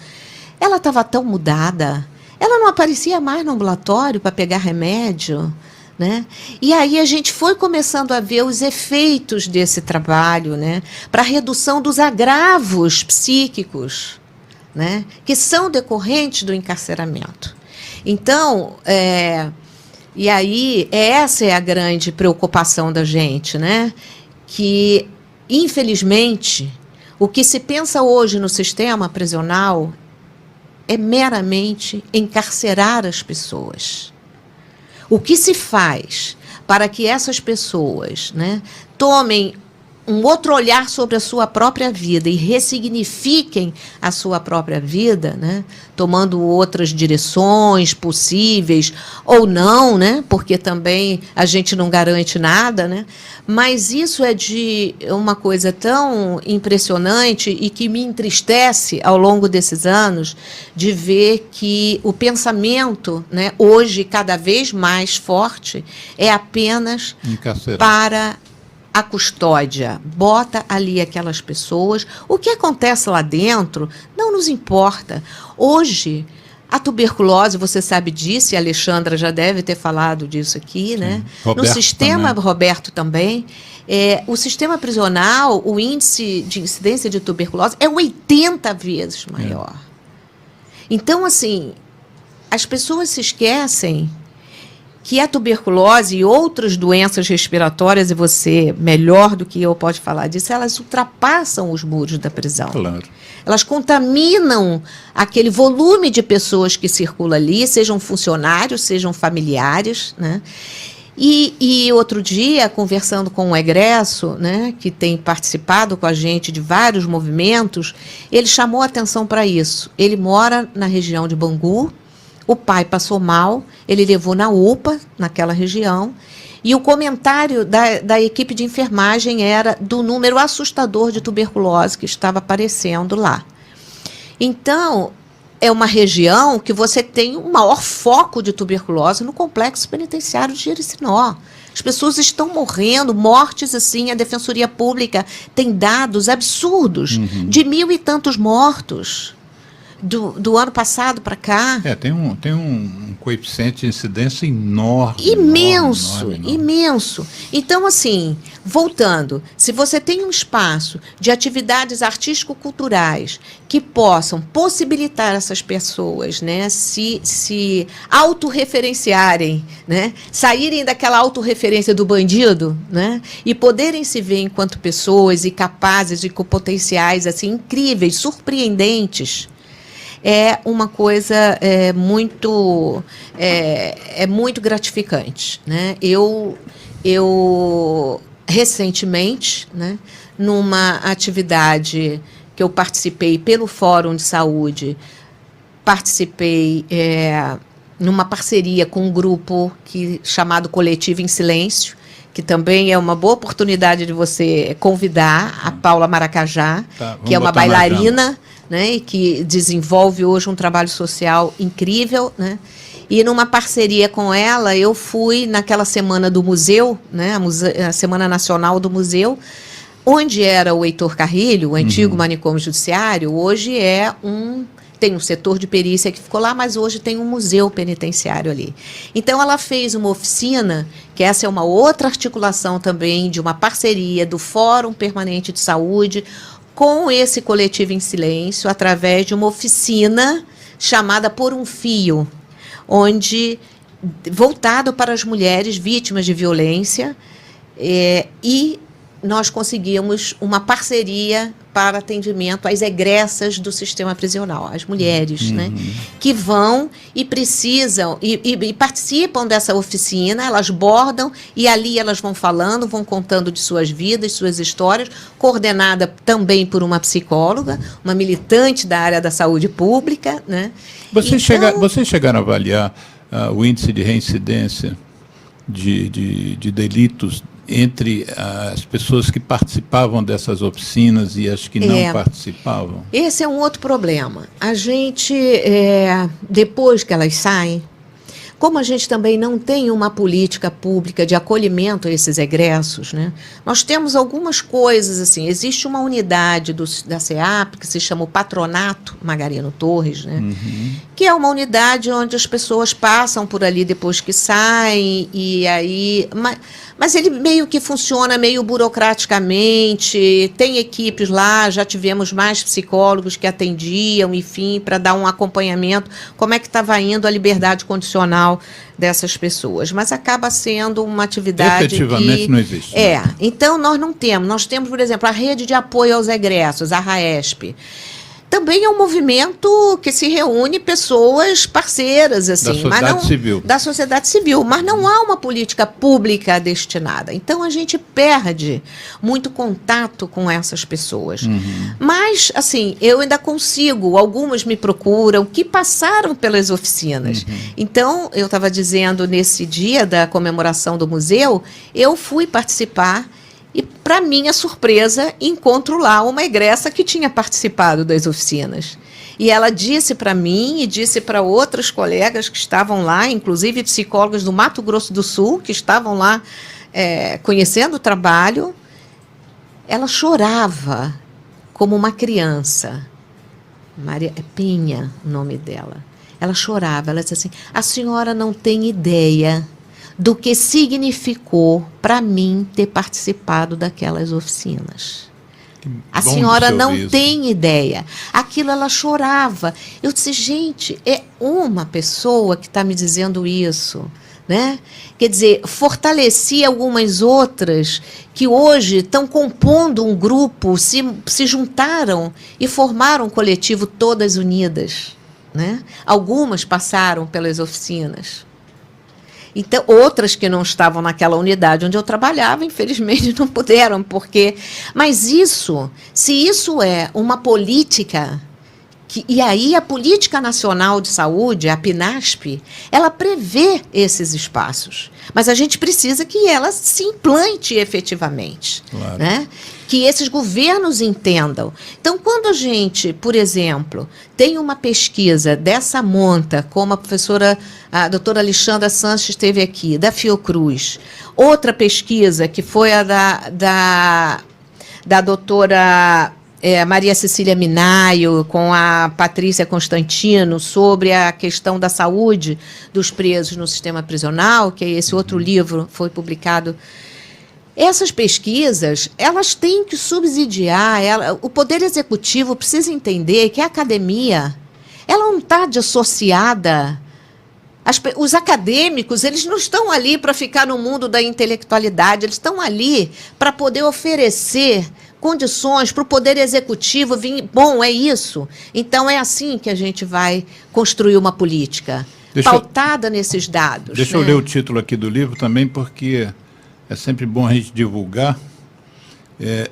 ela estava tão mudada, ela não aparecia mais no ambulatório para pegar remédio, né? E aí a gente foi começando a ver os efeitos desse trabalho, né, para a redução dos agravos psíquicos, né, que são decorrentes do encarceramento. Então, e aí essa é a grande preocupação da gente, né, que, infelizmente, o que se pensa hoje no sistema prisional é meramente encarcerar as pessoas. O que se faz para que essas pessoas, né, tomem um outro olhar sobre a sua própria vida e ressignifiquem a sua própria vida, né, tomando outras direções possíveis ou não, né, porque também a gente não garante nada, né, mas isso é de uma coisa tão impressionante e que me entristece ao longo desses anos, de ver que o pensamento, né, hoje cada vez mais forte, é apenas para a custódia, bota ali aquelas pessoas, o que acontece lá dentro não nos importa. Hoje, a tuberculose, você sabe disso, e a Alexandra já deve ter falado disso aqui, né? No sistema, também. Roberto também, o sistema prisional, o índice de incidência de tuberculose é 80 vezes maior. Então, assim, as pessoas se esquecem que a tuberculose e outras doenças respiratórias, e você, melhor do que eu, pode falar disso, elas ultrapassam os muros da prisão. Claro. Elas contaminam aquele volume de pessoas que circula ali, sejam funcionários, sejam familiares, né? E outro dia, conversando com um egresso, né, que tem participado com a gente de vários movimentos, ele chamou a atenção para isso. Ele mora na região de Bangu. O pai passou mal, ele levou na UPA, naquela região, e o comentário da equipe de enfermagem era do número assustador de tuberculose que estava aparecendo lá. Então, é uma região que você tem o maior foco de tuberculose no complexo penitenciário de Jericinó. As pessoas estão morrendo, mortes assim, a Defensoria Pública tem dados absurdos, de 1.000 e tantos mortos. Do ano passado para cá. Tem um coeficiente de incidência enorme. Imenso. Imenso. Então, assim, voltando, se você tem um espaço de atividades artístico-culturais que possam possibilitar essas pessoas, né, se autorreferenciarem, né, saírem daquela autorreferência do bandido, né, e poderem se ver enquanto pessoas e capazes e com potenciais assim, incríveis, surpreendentes, é uma coisa muito gratificante, né? Eu recentemente, né, numa atividade que eu participei pelo Fórum de Saúde, participei numa parceria com um grupo chamado Coletivo em Silêncio, que também é uma boa oportunidade de você convidar a Paula Maracajá, que é uma bailarina, né, e que desenvolve hoje um trabalho social incrível, né? E numa parceria com ela, eu fui naquela semana do museu, né, a Semana Nacional do Museu, onde era o Heitor Carrilho, o antigo manicômio judiciário, hoje tem um setor de perícia que ficou lá, mas hoje tem um museu penitenciário ali. Então, ela fez uma oficina, que essa é uma outra articulação também de uma parceria do Fórum Permanente de Saúde, com esse coletivo em silêncio, através de uma oficina chamada Por um Fio, onde voltado para as mulheres vítimas de violência, e nós conseguimos uma parceria para atendimento às egressas do sistema prisional, as mulheres, né, que vão e precisam, e participam dessa oficina, elas bordam, e ali elas vão falando, vão contando de suas vidas, suas histórias, coordenada também por uma psicóloga, uma militante da área da saúde pública, né. Vocês chegaram a avaliar o índice de reincidência de delitos entre as pessoas que participavam dessas oficinas e as que não participavam? Esse é um outro problema. A gente, depois que elas saem, como a gente também não tem uma política pública de acolhimento a esses egressos, né, nós temos algumas coisas assim. Existe uma unidade da SEAP que se chama o Patronato Margarino Torres, né, que é uma unidade onde as pessoas passam por ali depois que saem, e aí... Mas ele meio que funciona meio burocraticamente, tem equipes lá, já tivemos mais psicólogos que atendiam, enfim, para dar um acompanhamento, como é que estava indo a liberdade condicional dessas pessoas. Mas acaba sendo uma atividade efetivamente não existe. Então nós não temos. Nós temos, por exemplo, a Rede de Apoio aos Egressos, a RAESP. Também é um movimento que se reúne pessoas parceiras, assim, da sociedade civil, mas não há uma política pública destinada. Então a gente perde muito contato com essas pessoas. Mas, assim, eu ainda consigo, algumas me procuram, que passaram pelas oficinas. Então, eu estava dizendo, nesse dia da comemoração do museu, eu fui participar. E, para minha surpresa, encontro lá uma egressa que tinha participado das oficinas. E ela disse para mim e disse para outras colegas que estavam lá, inclusive psicólogas do Mato Grosso do Sul, que estavam lá conhecendo o trabalho, ela chorava como uma criança. Maria Penha, o nome dela. Ela chorava, ela disse assim: a senhora não tem ideia do que significou para mim ter participado daquelas oficinas. A senhora não tem ideia. Aquilo, ela chorava. Eu disse, gente, é uma pessoa que está me dizendo isso, né? Quer dizer, fortaleci algumas outras que hoje estão compondo um grupo, se juntaram e formaram um coletivo todas unidas, né? Algumas passaram pelas oficinas. Então, outras que não estavam naquela unidade onde eu trabalhava, infelizmente, não puderam, porque... Mas isso, se isso é uma política... E aí a Política Nacional de Saúde, a PNASP, ela prevê esses espaços. Mas a gente precisa que ela se implante efetivamente. Claro. Né? Que esses governos entendam. Então, quando a gente, por exemplo, tem uma pesquisa dessa monta, como a doutora Alexandra Sanches esteve aqui, da Fiocruz, outra pesquisa que foi a da doutora... Maria Cecília Minaio, com a Patrícia Constantino, sobre a questão da saúde dos presos no sistema prisional, que esse outro livro foi publicado. Essas pesquisas, elas têm que subsidiar, o Poder Executivo precisa entender que a academia, ela não está dissociada. Os acadêmicos, eles não estão ali para ficar no mundo da intelectualidade, eles estão ali para poder oferecer condições para o Poder Executivo vir, bom, é isso. Então, é assim que a gente vai construir uma política pautada nesses dados. Deixa eu ler o título aqui do livro também, porque é sempre bom a gente divulgar.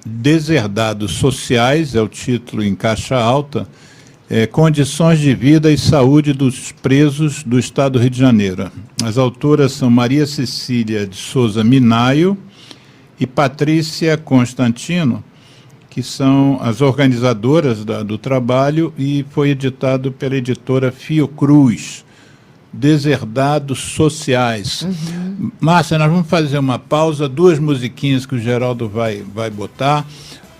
Deserdados Sociais, é o título em caixa alta, Condições de Vida e Saúde dos Presos do Estado do Rio de Janeiro. As autoras são Maria Cecília de Souza Minaio e Patrícia Constantino, que são as organizadoras do trabalho, e foi editado pela editora Fiocruz, Deserdados Sociais. Márcia, nós vamos fazer uma pausa, 2 musiquinhas que o Geraldo vai botar.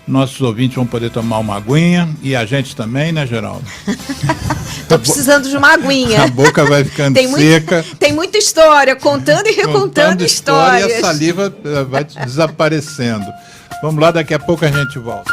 Nossos ouvintes vão poder tomar uma aguinha, e a gente também, né, Geraldo? Estou precisando de uma aguinha. A boca vai ficando seca. Tem muita história, contando e recontando histórias. E a saliva vai desaparecendo. Vamos lá, daqui a pouco a gente volta.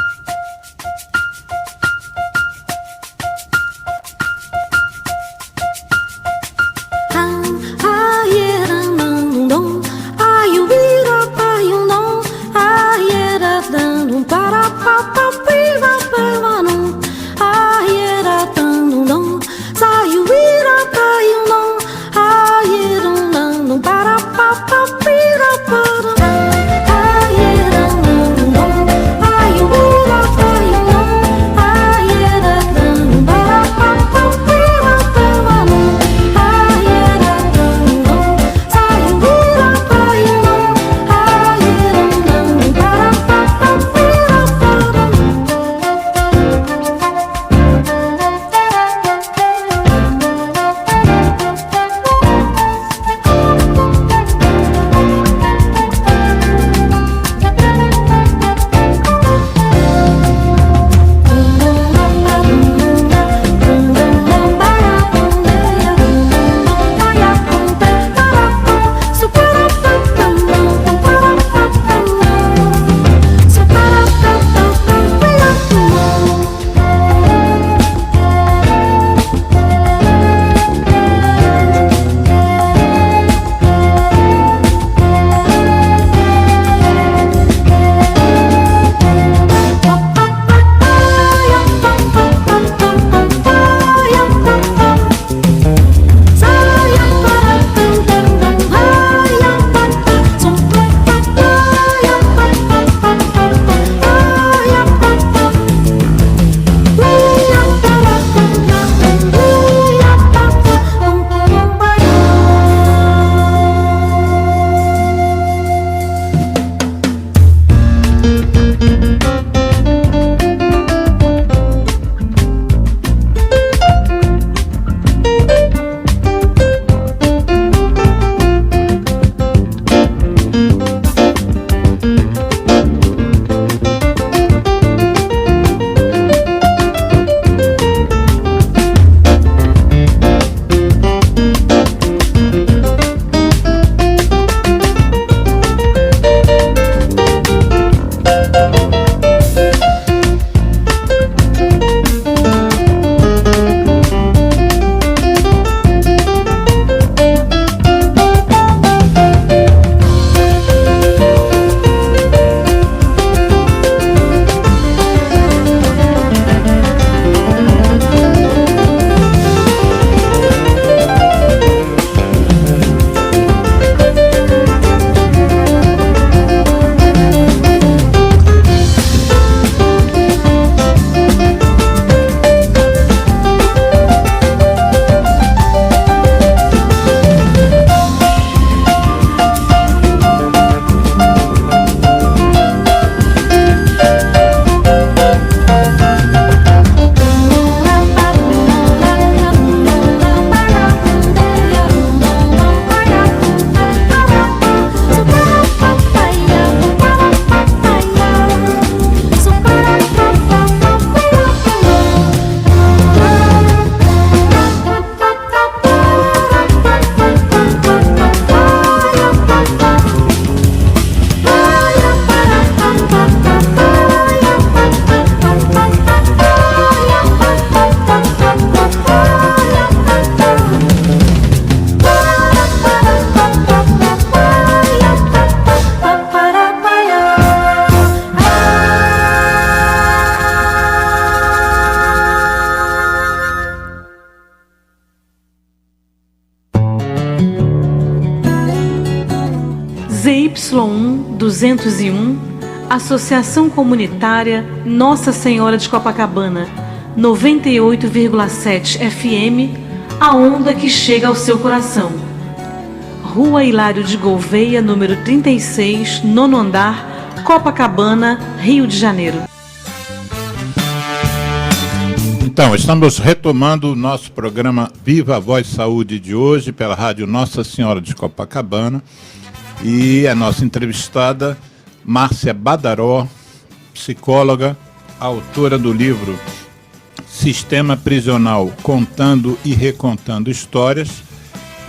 201, Associação Comunitária Nossa Senhora de Copacabana, 98,7 FM, a onda que chega ao seu coração. Rua Hilário de Gouveia, número 36, 9º andar, Copacabana, Rio de Janeiro. Então, estamos retomando o nosso programa Viva a Voz Saúde de hoje pela Rádio Nossa Senhora de Copacabana. E a nossa entrevistada, Márcia Badaró, psicóloga, autora do livro Sistema Prisional, Contando e Recontando Histórias.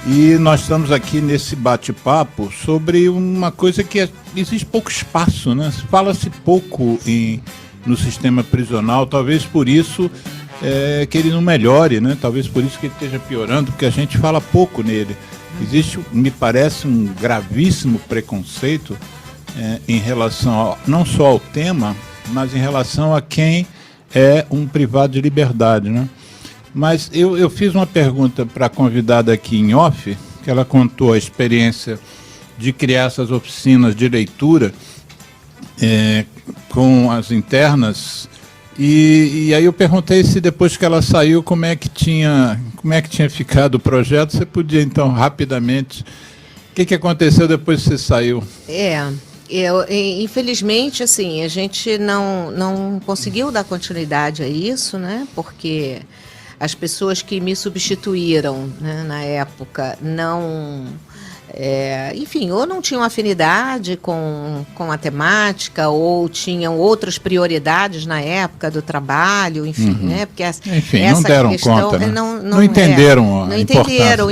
E nós estamos aqui nesse bate-papo sobre uma coisa que existe pouco espaço, né? Fala-se pouco no sistema prisional, talvez por isso que ele não melhore, né? Talvez por isso que ele esteja piorando, porque a gente fala pouco nele. Existe, me parece, um gravíssimo preconceito em relação não só ao tema, mas em relação a quem é um privado de liberdade, né? Mas eu fiz uma pergunta para a convidada aqui em off, que ela contou a experiência de criar essas oficinas de leitura com as internas, e aí eu perguntei se depois que ela saiu, como é que tinha ficado o projeto. Você podia, então, rapidamente... O que aconteceu depois que você saiu? Infelizmente, assim, a gente não conseguiu dar continuidade a isso, né? Porque as pessoas que me substituíram, né, na época enfim, ou não tinham afinidade com a temática, ou tinham outras prioridades na época do trabalho, enfim, né? Porque enfim, essa não deram questão, conta, né? Não entenderam a não importância. entenderam,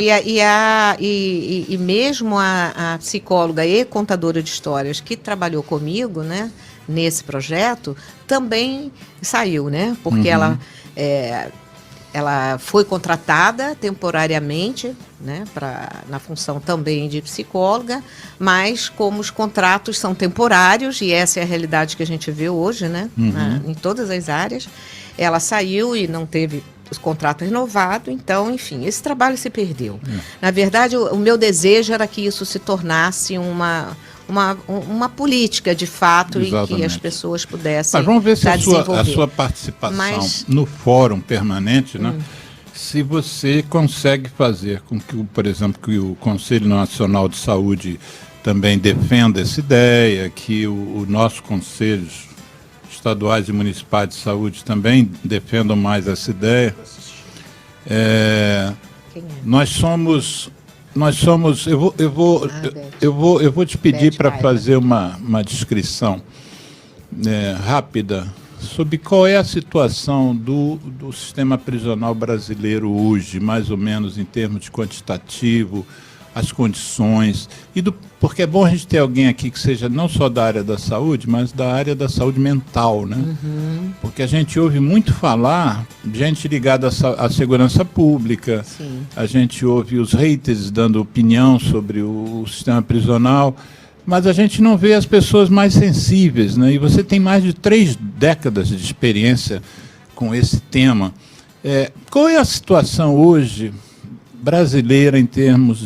e mesmo a psicóloga e contadora de histórias que trabalhou comigo, né, nesse projeto, também saiu, né? Porque ela foi contratada temporariamente, né, na função também de psicóloga, mas como os contratos são temporários, e essa é a realidade que a gente vê hoje, né, em todas as áreas, ela saiu e não teve os contratos renovados, então, enfim, esse trabalho se perdeu. Na verdade, o meu desejo era que isso se tornasse uma política, de fato, Exatamente. em que as pessoas pudessem. Mas vamos ver se a desenvolver. sua participação no fórum permanente, né, se você consegue fazer com que, por exemplo, que o Conselho Nacional de Saúde também defenda essa ideia, que o nosso conselhos estaduais e municipais de saúde também defendam mais essa ideia. Nós somos, eu vou te pedir para fazer uma descrição rápida sobre qual é a situação do sistema prisional brasileiro hoje, mais ou menos em termos de quantitativo, as condições, porque é bom a gente ter alguém aqui que seja não só da área da saúde, mas da área da saúde mental, né? Porque a gente ouve muito falar, gente ligada à segurança pública. Sim. A gente ouve os haters dando opinião sobre o sistema prisional, mas a gente não vê as pessoas mais sensíveis, né? E você tem mais de 3 décadas de experiência com esse tema. Qual é a situação hoje brasileira em termos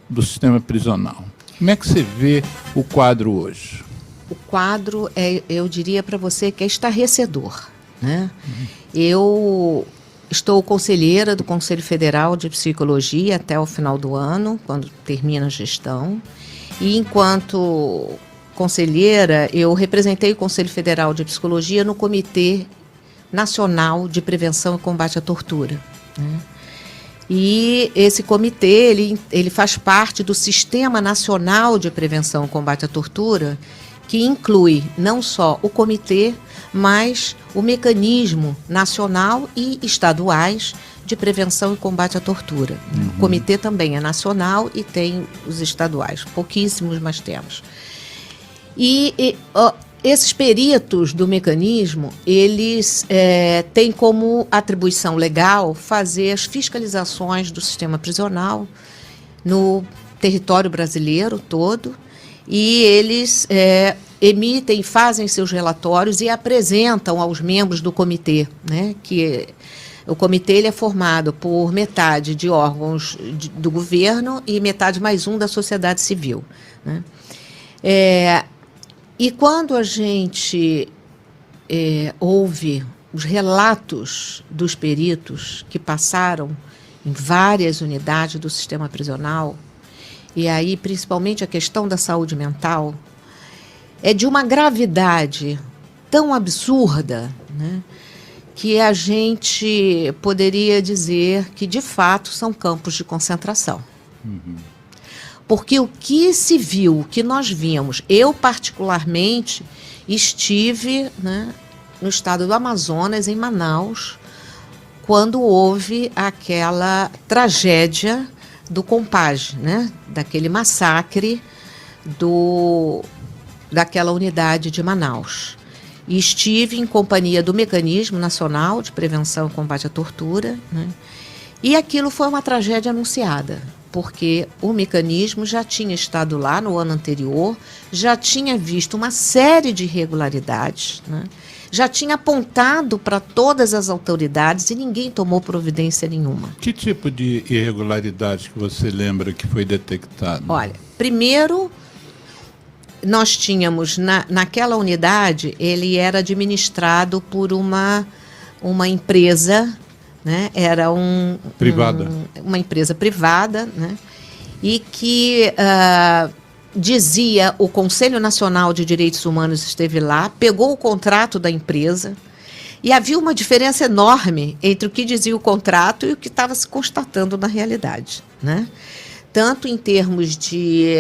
do sistema prisional? Como é que você vê o quadro hoje? O quadro, eu diria para você que é estarrecedor, né? Eu estou conselheira do Conselho Federal de Psicologia até o final do ano, quando termina a gestão. E enquanto conselheira, eu representei o Conselho Federal de Psicologia no Comitê Nacional de Prevenção e Combate à Tortura, né? E esse comitê, ele faz parte do Sistema Nacional de Prevenção e Combate à Tortura, que inclui não só o comitê, mas o mecanismo nacional e estaduais de prevenção e combate à tortura. O comitê também é nacional e tem os estaduais, pouquíssimos, mas temos. Esses peritos do mecanismo, eles têm como atribuição legal fazer as fiscalizações do sistema prisional no território brasileiro todo, e eles emitem, fazem seus relatórios e apresentam aos membros do comitê, né, que o comitê ele é formado por metade de órgãos do governo e metade mais um da sociedade civil, né? E quando a gente ouve os relatos dos peritos que passaram em várias unidades do sistema prisional, e aí principalmente a questão da saúde mental, é de uma gravidade tão absurda, né, que a gente poderia dizer que, de fato, são campos de concentração. Uhum. Porque o que se viu, o que nós vimos, eu particularmente estive, né, no estado do Amazonas, em Manaus, quando houve aquela tragédia do Compage, né, daquele massacre daquela unidade de Manaus. E estive em companhia do Mecanismo Nacional de Prevenção e Combate à Tortura, né, e aquilo foi uma tragédia anunciada, porque o mecanismo já tinha estado lá no ano anterior, já tinha visto uma série de irregularidades, né, já tinha apontado para todas as autoridades e ninguém tomou providência nenhuma. Que tipo de irregularidade que você lembra que foi detectado? Olha, primeiro, nós tínhamos, naquela unidade, ele era administrado por uma empresa, né? Era privada. Uma empresa privada, né? E que dizia, o Conselho Nacional de Direitos Humanos esteve lá, pegou o contrato da empresa e havia uma diferença enorme entre o que dizia o contrato e o que estava se constatando na realidade, né? Tanto em termos de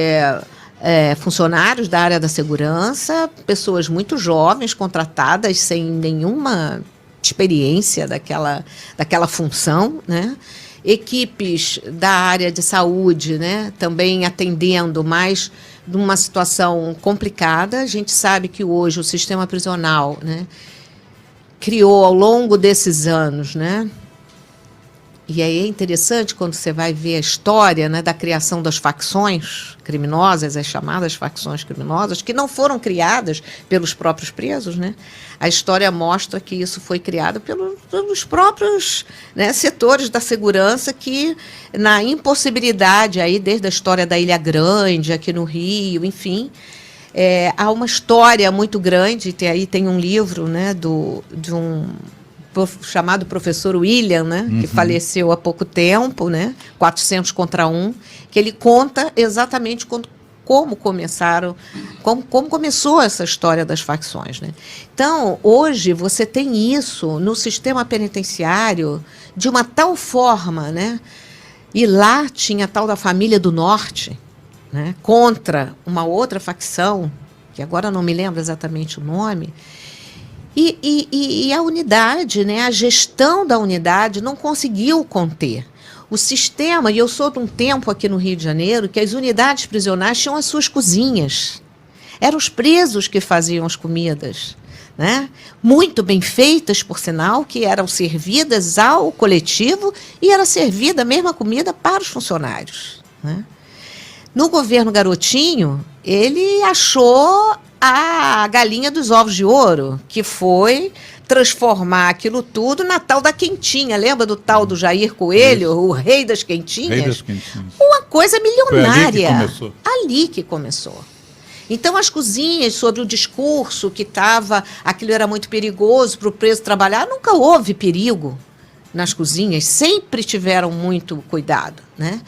funcionários da área da segurança, pessoas muito jovens, contratadas sem nenhuma experiência daquela função, né? Equipes da área de saúde, né, também atendendo, mas numa situação complicada. A gente sabe que hoje o sistema prisional, né, criou ao longo desses anos, né, e aí é interessante quando você vai ver a história, né, da criação das facções criminosas, as chamadas facções criminosas, que não foram criadas pelos próprios presos, né? A história mostra que isso foi criado pelos próprios, né, setores da segurança que, na impossibilidade, aí, desde a história da Ilha Grande, aqui no Rio, enfim, há uma história muito grande. Aí tem um livro, né, de um chamado professor William, né, que faleceu há pouco tempo, né, 400 contra 1, que ele conta exatamente como começou essa história das facções, né? Então, hoje você tem isso no sistema penitenciário de uma tal forma, né? E lá tinha a tal da Família do Norte, né, contra uma outra facção, que agora não me lembro exatamente o nome. E a unidade, né, a gestão da unidade não conseguiu conter. O sistema, e eu sou de um tempo aqui no Rio de Janeiro, que as unidades prisionais tinham as suas cozinhas. Eram os presos que faziam as comidas, né? Muito bem feitas, por sinal, que eram servidas ao coletivo e era servida a mesma comida para os funcionários, né? No governo Garotinho, ele achou a galinha dos ovos de ouro, que foi transformar aquilo tudo na tal da quentinha. Lembra do tal do Jair Coelho, o rei das quentinhas? Rei das quentinhas. Uma coisa milionária. Foi ali que começou. Ali que começou. Então, as cozinhas, sobre o discurso que aquilo era muito perigoso para o preso trabalhar, nunca houve perigo nas cozinhas, sempre tiveram muito cuidado, né?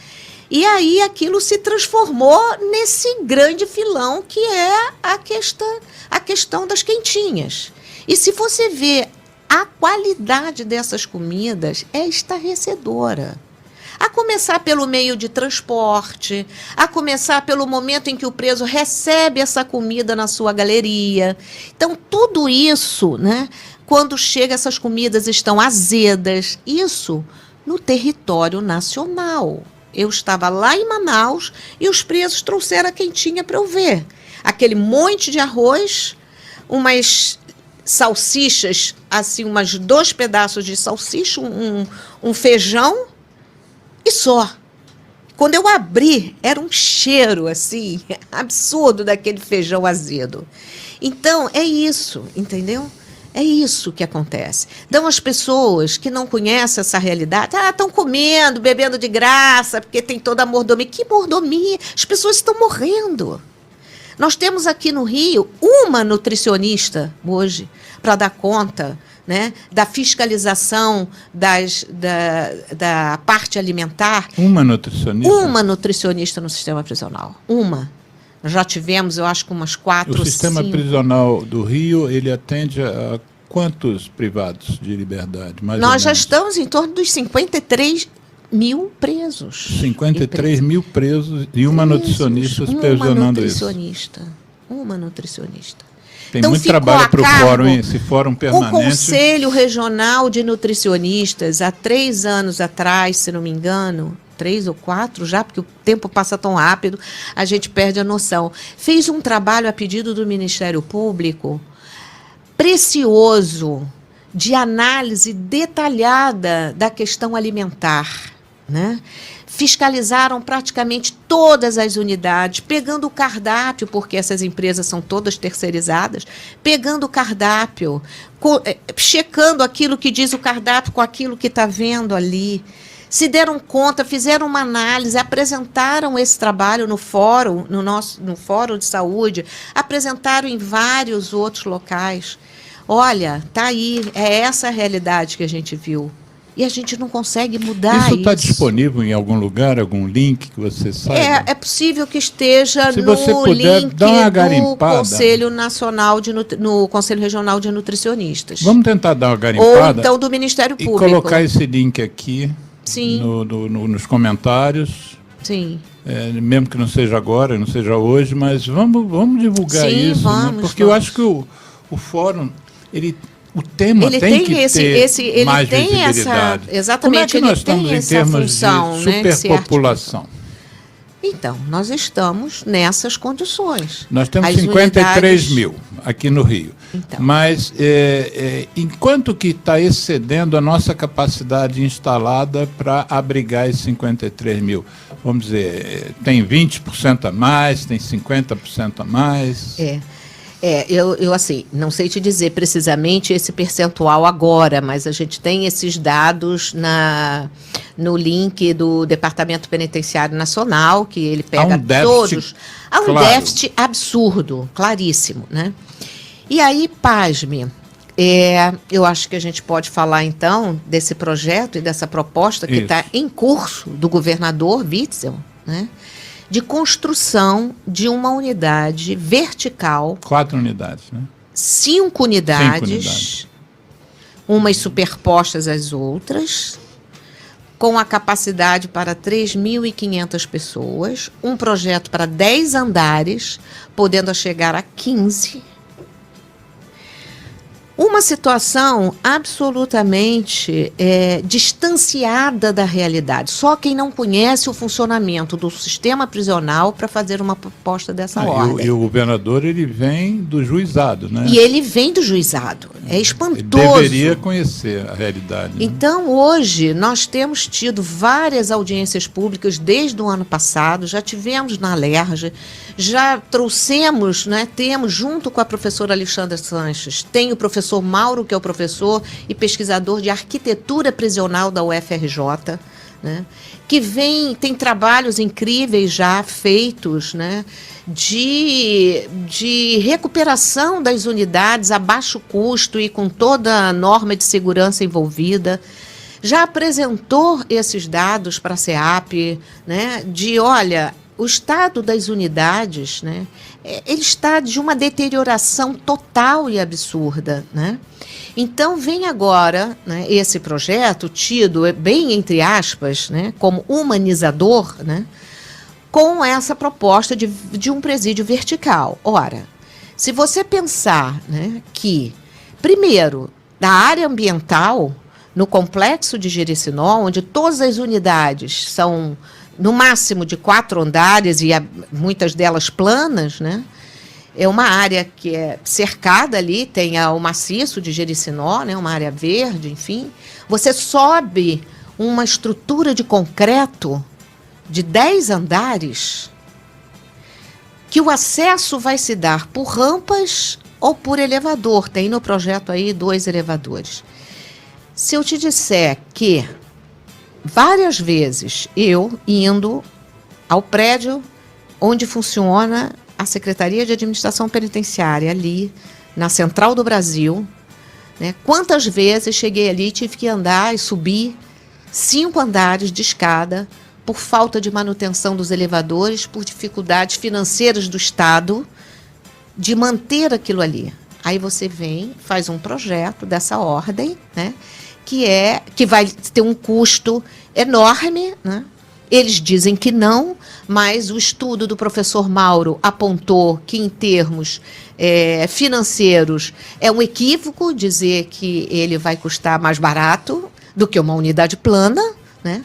E aí aquilo se transformou nesse grande filão que é a questão das quentinhas. E se você vê a qualidade dessas comidas, é estarrecedora. A começar pelo meio de transporte, a começar pelo momento em que o preso recebe essa comida na sua galeria. Então, tudo isso, né, quando chega, essas comidas estão azedas. Isso no território nacional. Eu estava lá em Manaus e os presos trouxeram a quentinha para eu ver. Aquele monte de arroz, umas salsichas, assim, 2 pedaços de salsicha, um feijão e só. Quando eu abri, era um cheiro, assim, absurdo daquele feijão azedo. Então, é isso, entendeu? É isso que acontece. Então, as pessoas que não conhecem essa realidade, estão comendo, bebendo de graça, porque tem toda a mordomia. Que mordomia? As pessoas estão morrendo. Nós temos aqui no Rio uma nutricionista hoje para dar conta, né, da fiscalização da parte alimentar. Uma nutricionista? Uma nutricionista no sistema prisional. Uma. Nós já tivemos, eu acho que umas 4 ou 5. O sistema prisional do Rio, ele atende a quantos privados de liberdade? Nós já estamos em torno dos 53 mil presos. 53 mil presos e uma nutricionista supervisionando isso. Uma nutricionista. Tem então, muito trabalho para o fórum, esse fórum permanente. O Conselho Regional de Nutricionistas, há 3 anos atrás, se não me engano, 3 ou 4 já, porque o tempo passa tão rápido, a gente perde a noção, fez um trabalho a pedido do Ministério Público, precioso, de análise detalhada da questão alimentar, né? Fiscalizaram praticamente todas as unidades, pegando o cardápio, porque essas empresas são todas terceirizadas, pegando o cardápio, checando aquilo que diz o cardápio com aquilo que está vendo ali. Se deram conta, fizeram uma análise, apresentaram esse trabalho no fórum, no Fórum de Saúde, apresentaram em vários outros locais. Olha, está aí, é essa a realidade que a gente viu. E a gente não consegue mudar isso. Isso está disponível em algum lugar, algum link que você saiba? É possível que esteja Se você puder, link dá uma do garimpada. Conselho Nacional no Conselho Regional de Nutricionistas. Vamos tentar dar uma garimpada. Ou então do Ministério Público. E colocar esse link aqui. Sim. Nos comentários. Sim. Mesmo que não seja agora, não seja hoje, mas vamos divulgar isso. Vamos, né? Porque eu acho que o fórum, o tema ele tem que ter mais visibilidade. Exatamente. Como é que nós estamos em termos de superpopulação? Então, nós estamos nessas condições. Nós temos 53 mil aqui no Rio. Então. Mas, enquanto que está excedendo a nossa capacidade instalada para abrigar esses 53 mil? Vamos dizer, tem 20% a mais, tem 50% a mais? Eu assim, não sei te dizer precisamente esse percentual agora, mas a gente tem esses dados no link do Departamento Penitenciário Nacional, que ele pega todos. Há um déficit absurdo, claríssimo, né? E aí, pasme, eu acho que a gente pode falar, então, desse projeto e dessa proposta que está em curso do governador Witzel, né? De construção de uma unidade vertical. 4 unidades, né? 5 unidades, umas superpostas às outras, com a capacidade para 3.500 pessoas, um projeto para 10 andares, podendo chegar a 15. Uma situação absolutamente distanciada da realidade. Só quem não conhece o funcionamento do sistema prisional para fazer uma proposta dessa ordem. E o governador, ele vem do juizado, né? E ele vem do juizado. É espantoso. Ele deveria conhecer a realidade. Né? Então, hoje, nós temos tido várias audiências públicas desde o ano passado, já tivemos na Alerj, já trouxemos, né, temos, junto com a professora Alexandra Sanches, tem o professor Mauro, que é o professor e pesquisador de arquitetura prisional da UFRJ, né, que tem trabalhos incríveis já feitos, né, de recuperação das unidades a baixo custo e com toda a norma de segurança envolvida. Já apresentou esses dados para a SEAP, né, olha, o estado das unidades, né, ele está de uma deterioração total e absurda, né? Então, vem agora, né, esse projeto, tido bem entre aspas, né, como humanizador, né, com essa proposta de um presídio vertical. Ora, se você pensar, né, que, primeiro, da área ambiental, no complexo de Jericinó, onde todas as unidades são no máximo de 4 andares e muitas delas planas, né? É uma área que é cercada ali, tem o maciço de Jericinó, né? Uma área verde, enfim. Você sobe uma estrutura de concreto de 10 andares, que o acesso vai se dar por rampas ou por elevador. Tem no projeto aí 2 elevadores. Se eu te disser que várias vezes eu indo ao prédio onde funciona a Secretaria de Administração Penitenciária ali, na Central do Brasil, né? Quantas vezes cheguei ali e tive que andar e subir 5 andares de escada por falta de manutenção dos elevadores, por dificuldades financeiras do Estado de manter aquilo ali. Aí você vem, faz um projeto dessa ordem, né? Que vai ter um custo enorme, né? Eles dizem que não, mas o estudo do professor Mauro apontou que, em termos financeiros, é um equívoco dizer que ele vai custar mais barato do que uma unidade plana, né?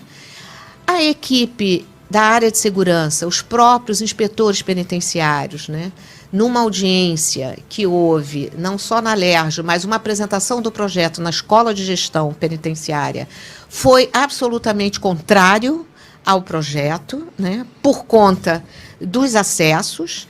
A equipe da área de segurança, os próprios inspetores penitenciários, né? Numa audiência que houve, não só na LERJ, mas uma apresentação do projeto na Escola de Gestão Penitenciária, foi absolutamente contrário ao projeto, né, por conta dos acessos.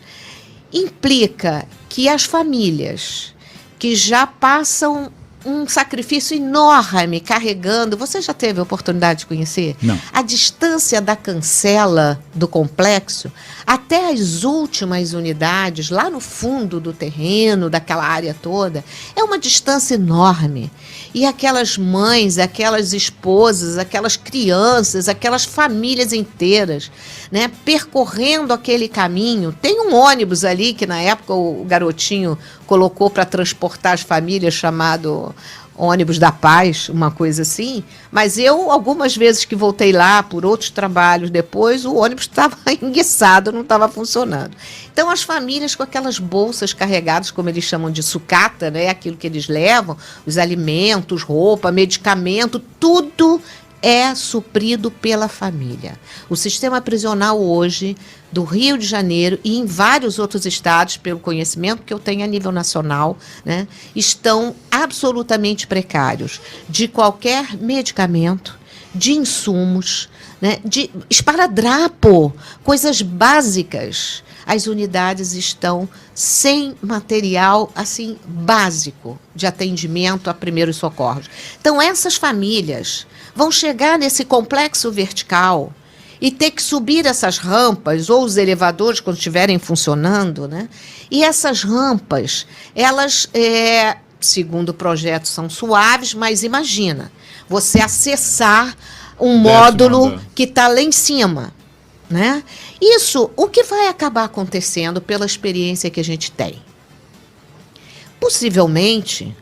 Implica que as famílias que já passam um sacrifício enorme carregando... Você já teve a oportunidade de conhecer? Não. A distância da cancela do complexo até as últimas unidades, lá no fundo do terreno, daquela área toda, é uma distância enorme. E aquelas mães, aquelas esposas, aquelas crianças, aquelas famílias inteiras, né, percorrendo aquele caminho. Tem um ônibus ali que, na época, o garotinho colocou para transportar as famílias, chamado ônibus da paz, uma coisa assim. Mas eu, algumas vezes que voltei lá por outros trabalhos depois, o ônibus estava enguiçado, não estava funcionando. Então, as famílias com aquelas bolsas carregadas, como eles chamam de sucata, né, aquilo que eles levam, os alimentos, roupa, medicamento, tudo é suprido pela família. O sistema prisional hoje, do Rio de Janeiro e em vários outros estados, pelo conhecimento que eu tenho a nível nacional, né, estão absolutamente precários de qualquer medicamento, de insumos, né, de esparadrapo, coisas básicas. As unidades estão sem material assim básico de atendimento a primeiros socorros. Então, essas famílias vão chegar nesse complexo vertical e ter que subir essas rampas ou os elevadores quando estiverem funcionando, né? E essas rampas, elas, segundo o projeto, são suaves, mas imagina, você acessar um módulo que está lá em cima, né? Isso, o que vai acabar acontecendo pela experiência que a gente tem? Possivelmente,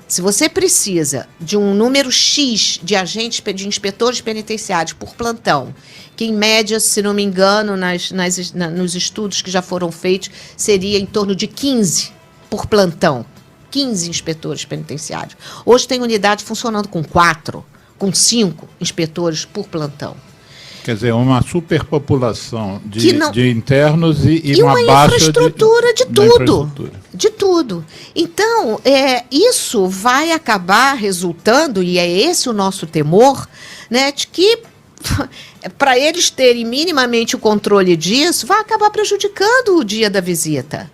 se você precisa de um número X de agentes, de inspetores penitenciários por plantão, que em média, se não me engano, nos estudos que já foram feitos, seria em torno de 15 por plantão, 15 inspetores penitenciários. Hoje tem unidade funcionando com 4, com 5 inspetores por plantão. Quer dizer, uma superpopulação de internos e uma baixa infraestrutura de tudo. De tudo. Então, isso vai acabar resultando, e é esse o nosso temor, né, de que, para eles terem minimamente o controle disso, vai acabar prejudicando o dia da visita.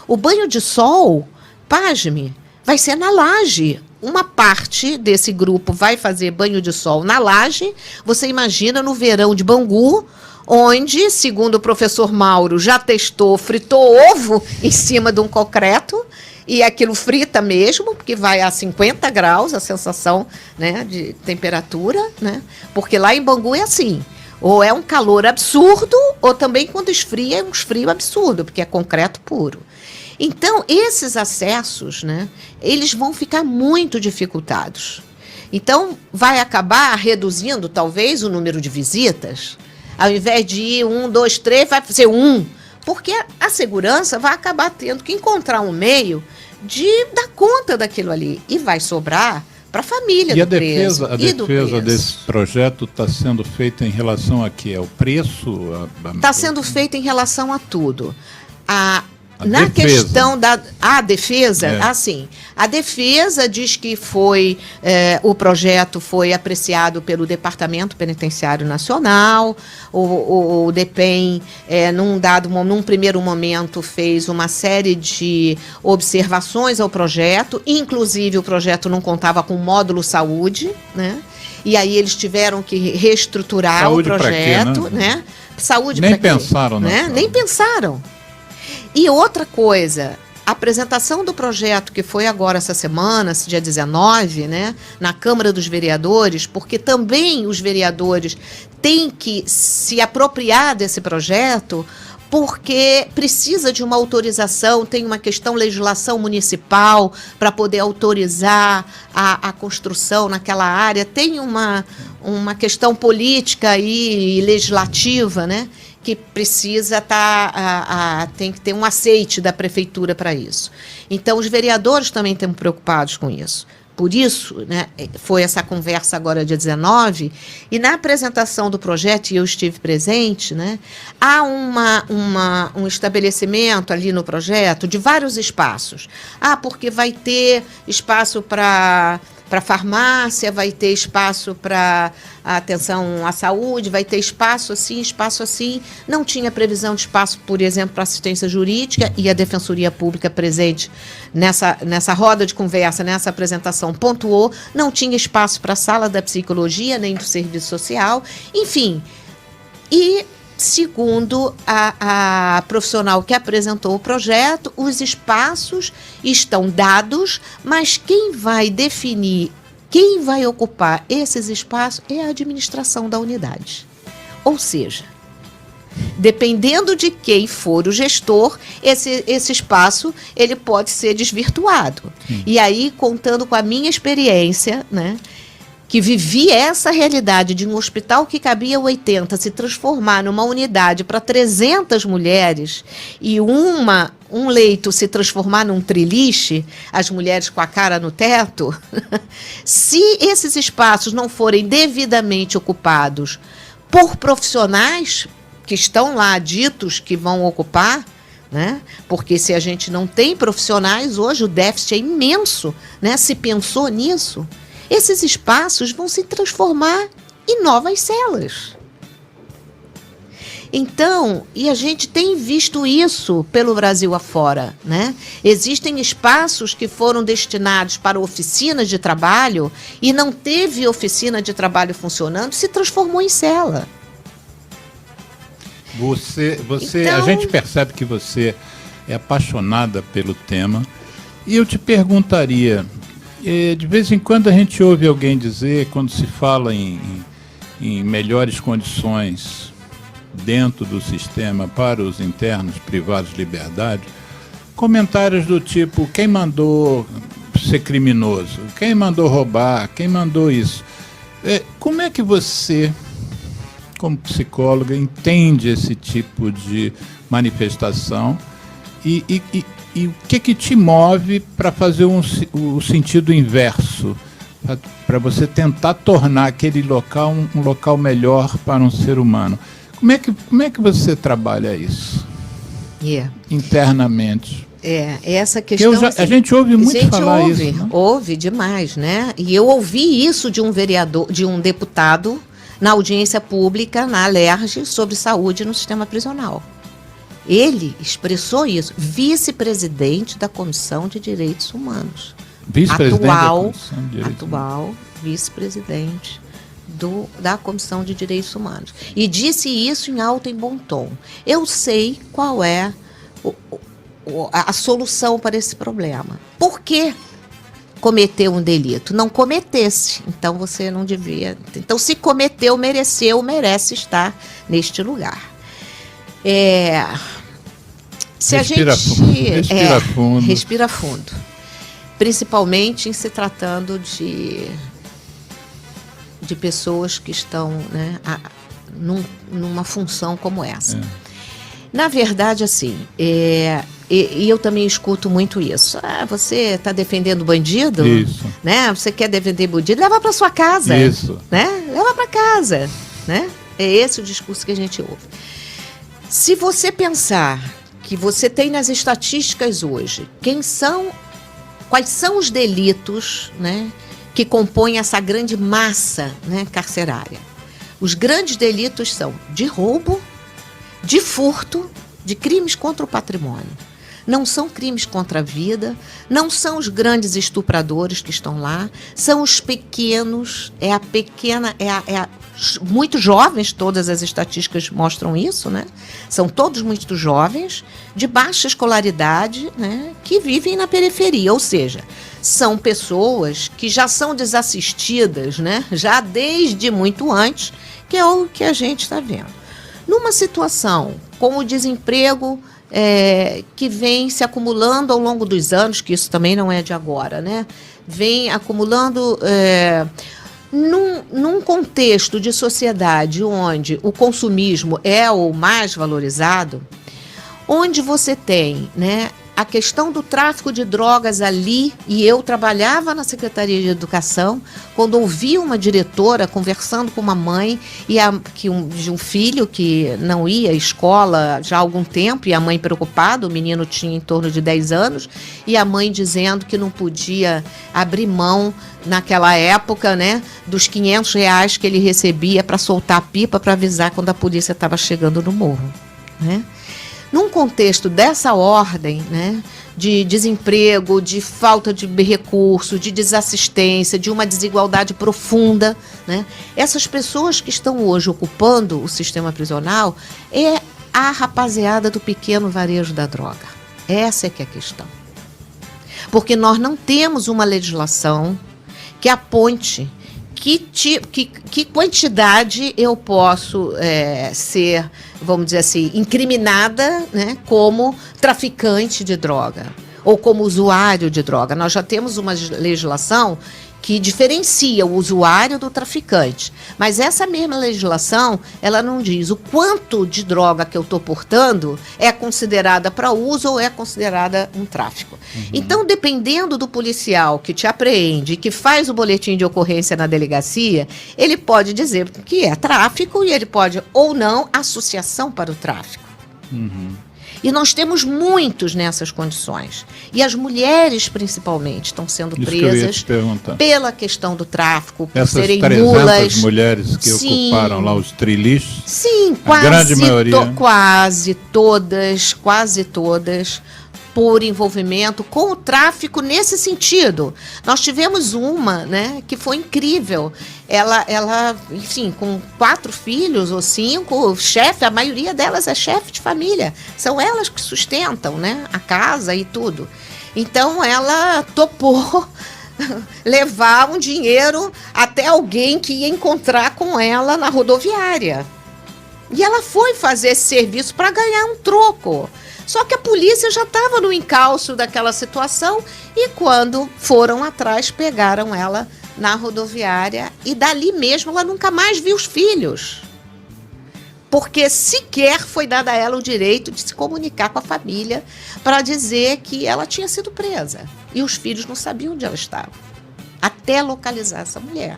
O banho de sol, pasme, vai ser na laje. Uma parte desse grupo vai fazer banho de sol na laje. Você imagina no verão de Bangu, onde, segundo o professor Mauro, já testou, fritou ovo em cima de um concreto, e aquilo frita mesmo, porque vai a 50 graus a sensação, né, de temperatura, né? Porque lá em Bangu é assim, ou é um calor absurdo, ou também quando esfria é um frio absurdo, porque é concreto puro. Então, esses acessos, né, eles vão ficar muito dificultados. Então, vai acabar reduzindo, talvez, o número de visitas. Ao invés de ir 1, 2, 3, vai ser 1. Porque a segurança vai acabar tendo que encontrar um meio de dar conta daquilo ali. E vai sobrar para a família do preso. A defesa desse projeto está sendo feita em relação a quê? Ao preço? Está sendo feita em relação a tudo. Na defesa. Questão da defesa, assim, a defesa diz que o projeto foi apreciado pelo Departamento Penitenciário Nacional, o DEPEN, num primeiro momento, fez uma série de observações ao projeto, inclusive o projeto não contava com módulo saúde, né? E aí eles tiveram que reestruturar saúde o projeto, pra quê, né? Saúde Nem para quê? pensaram, né? Nem pensaram. E outra coisa, a apresentação do projeto que foi agora essa semana, dia 19, né, na Câmara dos Vereadores, porque também os vereadores têm que se apropriar desse projeto, porque precisa de uma autorização, tem uma questão legislação municipal para poder autorizar a construção naquela área, tem uma questão política e legislativa, né, que precisa tem que ter um aceite da prefeitura para isso. Então, os vereadores também estão preocupados com isso. Por isso, né, foi essa conversa agora dia 19, e na apresentação do projeto, e eu estive presente, né, há um estabelecimento ali no projeto de vários espaços. Porque vai ter espaço para farmácia, vai ter espaço para atenção à saúde, vai ter espaço assim. Não tinha previsão de espaço, por exemplo, para assistência jurídica, e a Defensoria Pública presente nessa roda de conversa, nessa apresentação, pontuou, não tinha espaço para a sala da psicologia, nem do serviço social, enfim. E, segundo a profissional que apresentou o projeto, os espaços estão dados, mas quem vai definir, quem vai ocupar esses espaços é a administração da unidade. Ou seja, dependendo de quem for o gestor, esse espaço ele pode ser desvirtuado. E aí, contando com a minha experiência, né, que vivi essa realidade de um hospital que cabia 80 se transformar numa unidade para 300 mulheres e um leito se transformar num triliche, as mulheres com a cara no teto, se esses espaços não forem devidamente ocupados por profissionais que estão lá ditos que vão ocupar, né? Porque se a gente não tem profissionais, hoje o déficit é imenso, né? Se pensou nisso, esses espaços vão se transformar em novas celas. Então, e a gente tem visto isso pelo Brasil afora, né? Existem espaços que foram destinados para oficinas de trabalho e não teve oficina de trabalho funcionando, se transformou em cela. Então, a gente percebe que você é apaixonada pelo tema, e eu te perguntaria, de vez em quando a gente ouve alguém dizer, quando se fala em melhores condições dentro do sistema para os internos privados de liberdade, comentários do tipo: quem mandou ser criminoso? Quem mandou roubar? Quem mandou isso? Como é que você, como psicóloga, entende esse tipo de manifestação e o que te move para fazer o sentido inverso, para você tentar tornar aquele local um local melhor para um ser humano? Como é que você trabalha isso internamente? Essa questão... A gente ouve muito falar isso. Né? Ouve demais, né? E eu ouvi isso de um vereador, de um deputado, na audiência pública, na Alerj, sobre saúde no sistema prisional. Ele expressou isso, vice-presidente da Comissão de Direitos Humanos. Atual vice-presidente da Comissão de Direitos Humanos. E disse isso em alto e bom tom. Eu sei qual é a solução para esse problema. Por que cometer um delito? Não cometesse, então você não devia. Então, se cometeu, mereceu, merece estar neste lugar. Respira fundo. Principalmente em se tratando de pessoas que estão, né, numa função como essa. Na verdade, assim, e eu também escuto muito isso. Você está defendendo bandido? Isso. Né? Você quer defender bandido? Leva para sua casa. Isso. Né? Leva para casa. Né? É esse o discurso que a gente ouve. Se você pensar que você tem nas estatísticas hoje, quais são os delitos, né, que compõem essa grande massa, né, carcerária? Os grandes delitos são de roubo, de furto, de crimes contra o patrimônio. Não são crimes contra a vida, não são os grandes estupradores que estão lá, são os pequenos, muito jovens, todas as estatísticas mostram isso, né? São todos muito jovens, de baixa escolaridade, né? Que vivem na periferia, ou seja, são pessoas que já são desassistidas, né? Já desde muito antes, que é o que a gente está vendo. Numa situação com o desemprego que vem se acumulando ao longo dos anos, que isso também não é de agora, né? Vem acumulando num contexto de sociedade onde o consumismo é o mais valorizado, onde você tem, né, a questão do tráfico de drogas ali, e eu trabalhava na Secretaria de Educação, quando ouvi uma diretora conversando com uma mãe de um filho que não ia à escola já há algum tempo, e a mãe preocupada, o menino tinha em torno de 10 anos, e a mãe dizendo que não podia abrir mão, naquela época, né, dos R$500 que ele recebia para soltar a pipa, para avisar quando a polícia estava chegando no morro, né? Num contexto dessa ordem, né, de desemprego, de falta de recurso, de desassistência, de uma desigualdade profunda, né, essas pessoas que estão hoje ocupando o sistema prisional é a rapaziada do pequeno varejo da droga. Essa é que é a questão. Porque nós não temos uma legislação que aponte que quantidade eu posso ser, vamos dizer assim, incriminada, né, como traficante de droga ou como usuário de droga. Nós já temos uma legislação que diferencia o usuário do traficante. Mas essa mesma legislação, ela não diz o quanto de droga que eu estou portando é considerada para uso ou é considerada um tráfico. Então, dependendo do policial que te apreende e que faz o boletim de ocorrência na delegacia, ele pode dizer que é tráfico e ele pode, ou não, associação para o tráfico. E nós temos muitos nessas condições. E as mulheres, principalmente, estão sendo presas pela questão do tráfico, por serem mulas. Essas 300 mulheres que ocuparam lá os trilhos? Sim, grande maioria. Quase todas, por envolvimento com o tráfico nesse sentido. Nós tivemos uma, né, que foi incrível. Ela, enfim, com 4 filhos ou 5, chefe, a maioria delas é chefe de família. São elas que sustentam, né, a casa e tudo. Então, ela topou levar um dinheiro até alguém que ia encontrar com ela na rodoviária. E ela foi fazer esse serviço para ganhar um troco. Só que a polícia já estava no encalço daquela situação e quando foram atrás, pegaram ela na rodoviária e dali mesmo ela nunca mais viu os filhos. Porque sequer foi dado a ela o direito de se comunicar com a família para dizer que ela tinha sido presa. E os filhos não sabiam onde ela estava, até localizar essa mulher.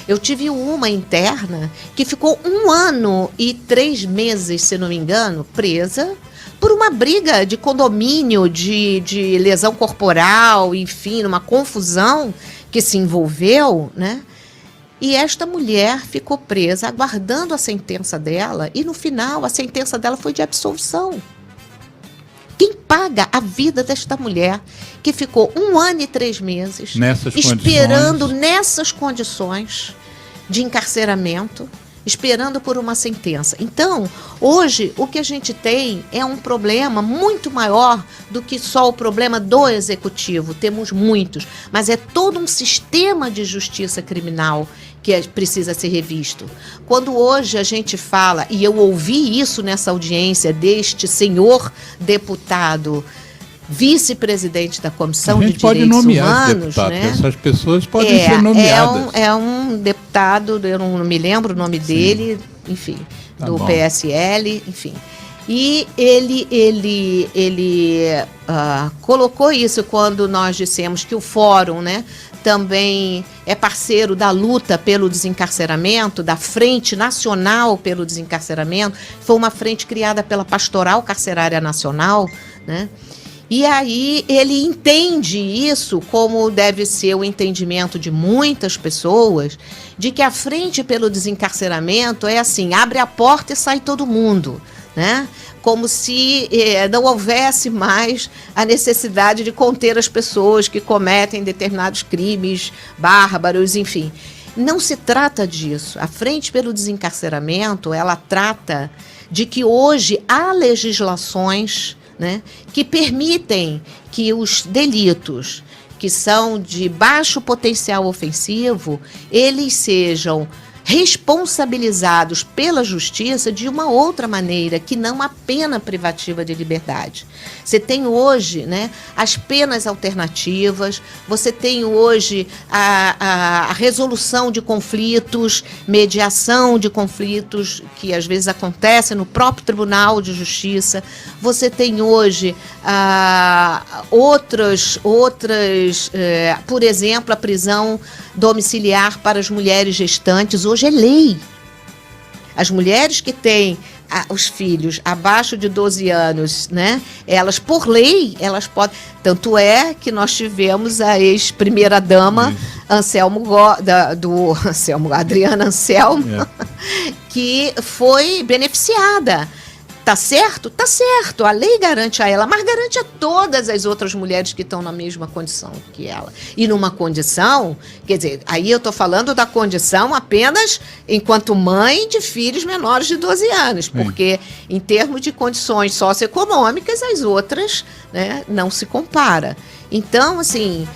Eu tive uma interna que ficou 1 ano e 3 meses, se não me engano, presa por uma briga de condomínio, de lesão corporal, enfim, uma confusão que se envolveu, né? E esta mulher ficou presa, aguardando a sentença dela, e no final a sentença dela foi de absolvição. Quem paga a vida desta mulher, que ficou 1 ano e 3 meses, esperando nessas condições de encarceramento, esperando por uma sentença. Então, hoje, o que a gente tem é um problema muito maior do que só o problema do executivo. Temos muitos, mas é todo um sistema de justiça criminal que precisa ser revisto. Quando hoje a gente fala, e eu ouvi isso nessa audiência deste senhor deputado, vice-presidente da Comissão de Direitos Humanos, né? Essas pessoas podem ser nomeadas. É um deputado, eu não me lembro o nome dele, enfim, do PSL, enfim. E ele colocou isso quando nós dissemos que o Fórum, né, também é parceiro da luta pelo desencarceramento, da Frente Nacional pelo Desencarceramento. Foi uma frente criada pela Pastoral Carcerária Nacional, né? E aí ele entende isso como deve ser o entendimento de muitas pessoas, de que a frente pelo desencarceramento é assim, abre a porta e sai todo mundo, né? Como se não houvesse mais a necessidade de conter as pessoas que cometem determinados crimes bárbaros, enfim. não se trata disso. A Frente pelo Desencarceramento, ela trata de que hoje há legislações, né, que permitem que os delitos que são de baixo potencial ofensivo, eles sejam responsabilizados pela justiça de uma outra maneira, que não a pena privativa de liberdade. Você tem hoje, né, as penas alternativas, você tem hoje a resolução de conflitos, mediação de conflitos, que às vezes acontece no próprio Tribunal de Justiça, você tem hoje outras por exemplo, a prisão domiciliar para as mulheres gestantes, hoje é lei. As mulheres que têm os filhos abaixo de 12 anos, né, elas, por lei, elas podem... Tanto é que nós tivemos a ex-primeira-dama, Adriana Anselmo, que foi beneficiada. Tá certo? Tá certo. A lei garante a ela, mas garante a todas as outras mulheres que estão na mesma condição que ela. E numa condição, quer dizer, aí eu estou falando da condição apenas enquanto mãe de filhos menores de 12 anos, porque em termos de condições socioeconômicas, as outras, né, não se compara. Então, assim,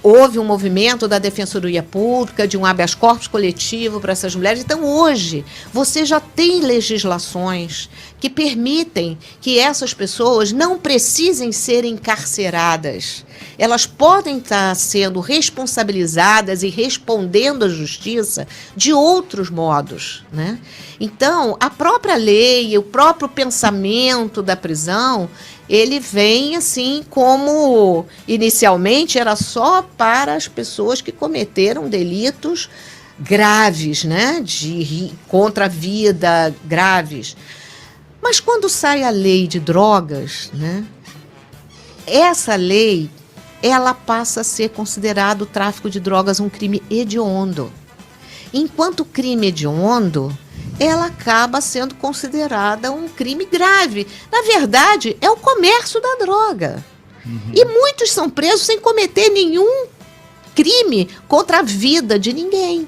houve um movimento da Defensoria Pública, de um habeas corpus coletivo para essas mulheres. Então, hoje, você já tem legislações que permitem que essas pessoas não precisem ser encarceradas. Elas podem estar sendo responsabilizadas e respondendo à justiça de outros modos, né? Então, a própria lei, o próprio pensamento da prisão, ele vem assim como, inicialmente, era só para as pessoas que cometeram delitos graves, né? Contra a vida, graves. Mas quando sai a lei de drogas, né? Essa lei, ela passa a ser considerado o tráfico de drogas um crime hediondo. Enquanto crime hediondo, ela acaba sendo considerada um crime grave. Na verdade, é o comércio da droga. E muitos são presos sem cometer nenhum crime contra a vida de ninguém.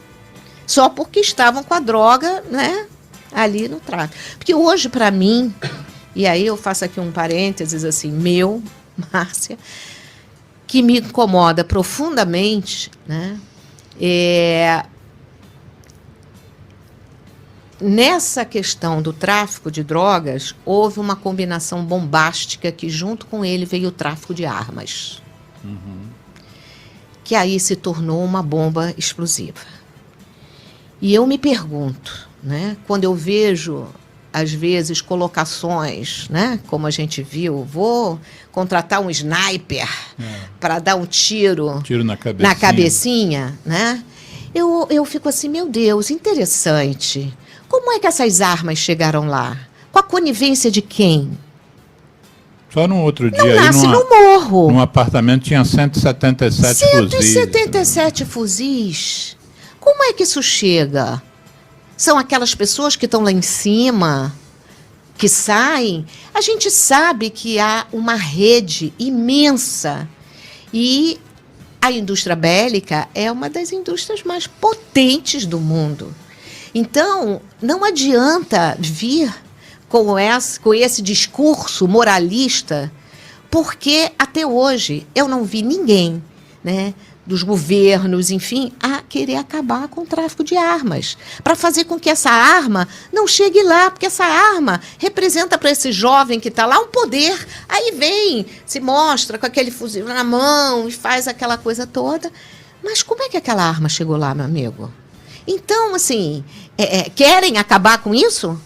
Só porque estavam com a droga, né, ali no tráfico. Porque hoje, para mim, e aí eu faço aqui um parênteses assim, meu, Márcia, que me incomoda profundamente, né, nessa questão do tráfico de drogas, houve uma combinação bombástica que junto com ele veio o tráfico de armas. Que aí se tornou uma bomba explosiva. E eu me pergunto, né, quando eu vejo, às vezes, colocações, né, como a gente viu, vou contratar um sniper para dar um tiro na cabecinha, né? Eu fico assim, meu Deus, interessante. Como é que essas armas chegaram lá? Com a conivência de quem? Só no outro dia, não nasce no morro. Num apartamento tinha 177 fuzis. 177 fuzis. Como é que isso chega? São aquelas pessoas que estão lá em cima, que saem. A gente sabe que há uma rede imensa. E a indústria bélica é uma das indústrias mais potentes do mundo. Então, não adianta vir com esse discurso moralista, porque até hoje eu não vi ninguém, né, dos governos, enfim, a querer acabar com o tráfico de armas, para fazer com que essa arma não chegue lá, porque essa arma representa para esse jovem que está lá um poder. Aí vem, se mostra com aquele fuzil na mão e faz aquela coisa toda. Mas como é que aquela arma chegou lá, meu amigo? Então, assim, querem acabar com isso?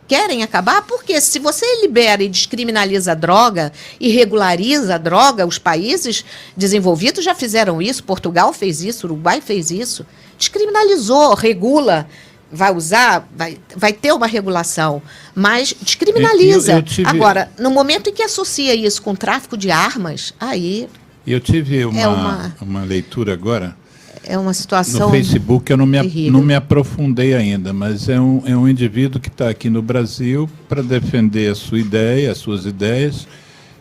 Querem acabar? Porque se você libera e descriminaliza a droga e regulariza a droga, os países desenvolvidos já fizeram isso, Portugal fez isso, Uruguai fez isso, descriminalizou, regula, vai usar, vai ter uma regulação, mas descriminaliza. Agora, no momento em que associa isso com tráfico de armas, aí... Eu tive uma leitura agora... É uma situação no Facebook, eu não me aprofundei ainda, mas é um indivíduo que está aqui no Brasil para defender a sua ideia, as suas ideias,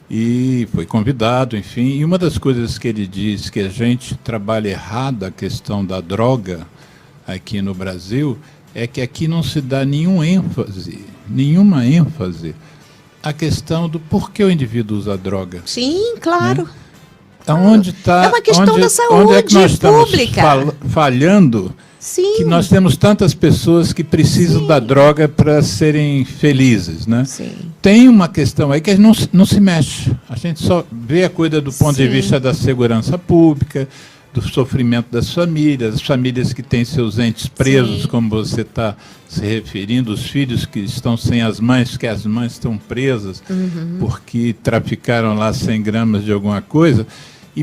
e foi convidado, enfim. E uma das coisas que ele diz que a gente trabalha errado a questão da droga aqui no Brasil é que aqui não se dá nenhuma ênfase à questão do porquê o indivíduo usa droga. Sim, claro. Né? Onde tá, é uma questão da saúde onde é que nós estamos pública. Falhando? Sim. Que nós temos tantas pessoas que precisam da droga para serem felizes, né? Sim. Tem uma questão aí que não se mexe. A gente só vê a coisa do ponto de vista da segurança pública, do sofrimento das famílias, as famílias que têm seus entes presos, como você está se referindo, os filhos que estão sem as mães, porque as mães estão presas porque traficaram lá 100 gramas de alguma coisa.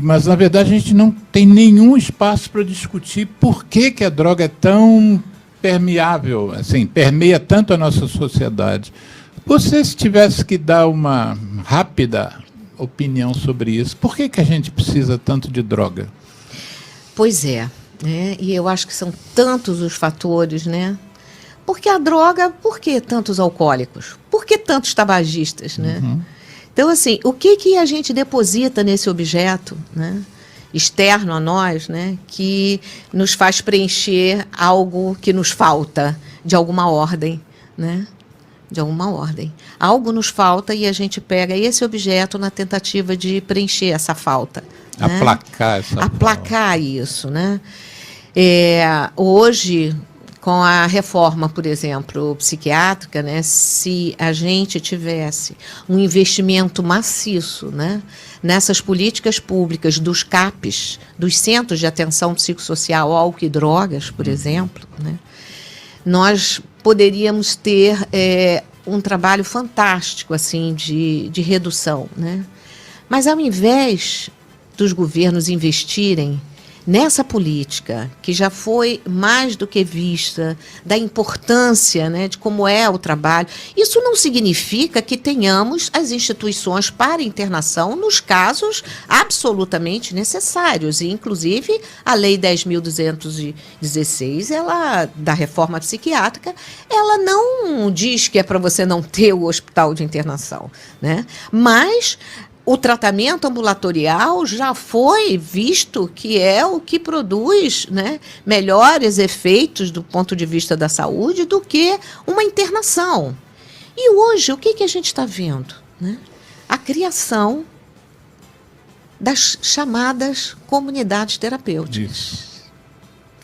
Mas, na verdade, a gente não tem nenhum espaço para discutir por que a droga é tão permeável, assim, permeia tanto a nossa sociedade. Você, se tivesse que dar uma rápida opinião sobre isso, por que a gente precisa tanto de droga? Pois é, né? E eu acho que são tantos os fatores, né? Porque a droga, por que tantos alcoólicos? Por que tantos tabagistas, né? Então, assim, o que a gente deposita nesse objeto, né, externo a nós, né, que nos faz preencher algo que nos falta, de alguma ordem, né? De alguma ordem. Algo nos falta e a gente pega esse objeto na tentativa de preencher essa falta. Aplacar essa falta. Aplacar isso, né? Hoje, com a reforma, por exemplo, psiquiátrica, né, se a gente tivesse um investimento maciço, né, nessas políticas públicas dos CAPs, dos Centros de Atenção Psicossocial, álcool e drogas, por exemplo, né, nós poderíamos ter um trabalho fantástico assim, de redução. Né? Mas, ao invés dos governos investirem nessa política, que já foi mais do que vista, da importância, né, de como é o trabalho, isso não significa que tenhamos as instituições para internação nos casos absolutamente necessários. E, inclusive, a Lei 10.216, da reforma psiquiátrica, ela não diz que é para você não ter o hospital de internação, né? Mas o tratamento ambulatorial já foi visto que é o que produz, né, melhores efeitos do ponto de vista da saúde do que uma internação. E hoje, o que a gente está vendo? Né? A criação das chamadas comunidades terapêuticas. Isso.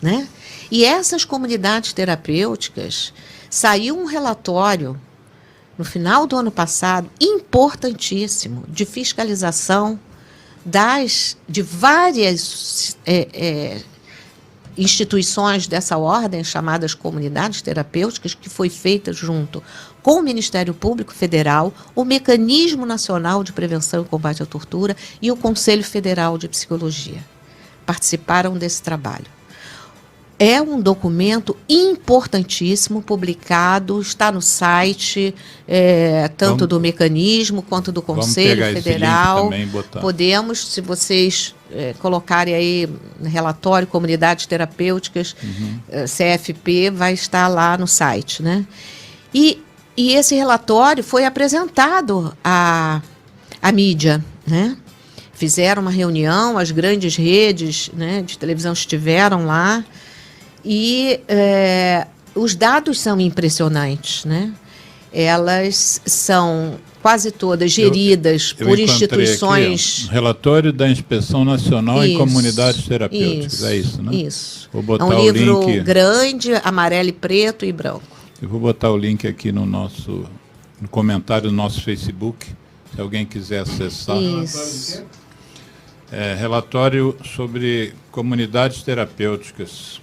Né? E essas comunidades terapêuticas, saiu um relatório no final do ano passado, importantíssimo, de fiscalização de várias instituições dessa ordem, chamadas comunidades terapêuticas, que foi feita junto com o Ministério Público Federal, o Mecanismo Nacional de Prevenção e Combate à Tortura e o Conselho Federal de Psicologia. Participaram desse trabalho. É um documento importantíssimo, publicado, está no site, tanto do mecanismo quanto do Conselho Federal. Também, podemos, se vocês colocarem aí relatório, comunidades terapêuticas, CFP, vai estar lá no site. Né? E esse relatório foi apresentado à mídia, né? Fizeram uma reunião, as grandes redes, né, de televisão estiveram lá. E os dados são impressionantes, né? Elas são quase todas geridas por instituições. Aqui, relatório da Inspeção Nacional em Comunidades Terapêuticas. É isso, né? Isso. Vou botar é um livro link, grande, amarelo e preto e branco. Eu vou botar o link aqui no comentário do nosso Facebook, se alguém quiser acessar. Isso. Relatório sobre comunidades terapêuticas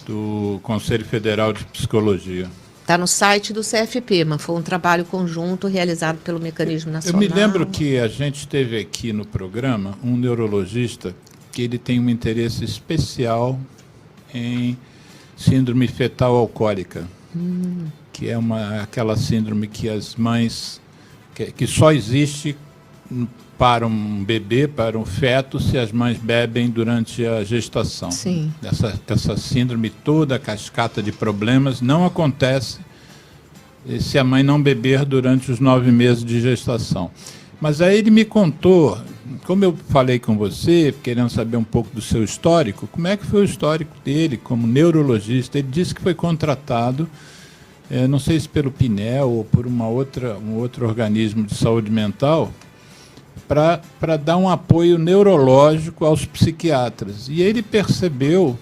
do Conselho Federal de Psicologia. Está no site do CFP, mas foi um trabalho conjunto realizado pelo Mecanismo Nacional. Eu me lembro que a gente teve aqui no programa um neurologista que ele tem um interesse especial em síndrome fetal alcoólica, que é aquela síndrome que as mães, que só existe para um bebê, para um feto, se as mães bebem durante a gestação. Sim. Essa síndrome toda, a cascata de problemas, não acontece se a mãe não beber durante os 9 meses de gestação. Mas aí ele me contou, como eu falei com você, querendo saber um pouco do seu histórico, como é que foi o histórico dele como neurologista. Ele disse que foi contratado, não sei se pelo PNEL ou por um outro organismo de saúde mental, para dar um apoio neurológico aos psiquiatras. E ele percebeu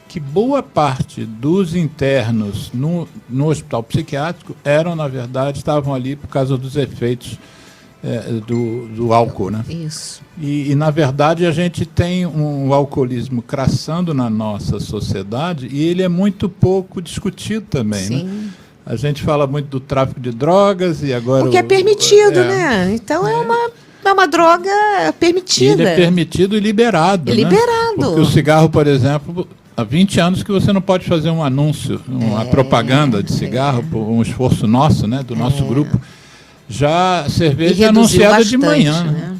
que boa parte dos internos no hospital psiquiátrico na verdade, estavam ali por causa dos efeitos do álcool, né? Isso. E, na verdade, a gente tem um alcoolismo crassando na nossa sociedade e ele é muito pouco discutido também, Sim. né? A gente fala muito do tráfico de drogas e agora... Porque é permitido, né? Então é uma droga permitida. Ele é permitido e liberado. É liberado. Né? Porque o cigarro, por exemplo, há 20 anos que você não pode fazer um anúncio, uma propaganda de cigarro, por um esforço nosso, né, do nosso grupo. Já a cerveja é anunciada de manhã. Né?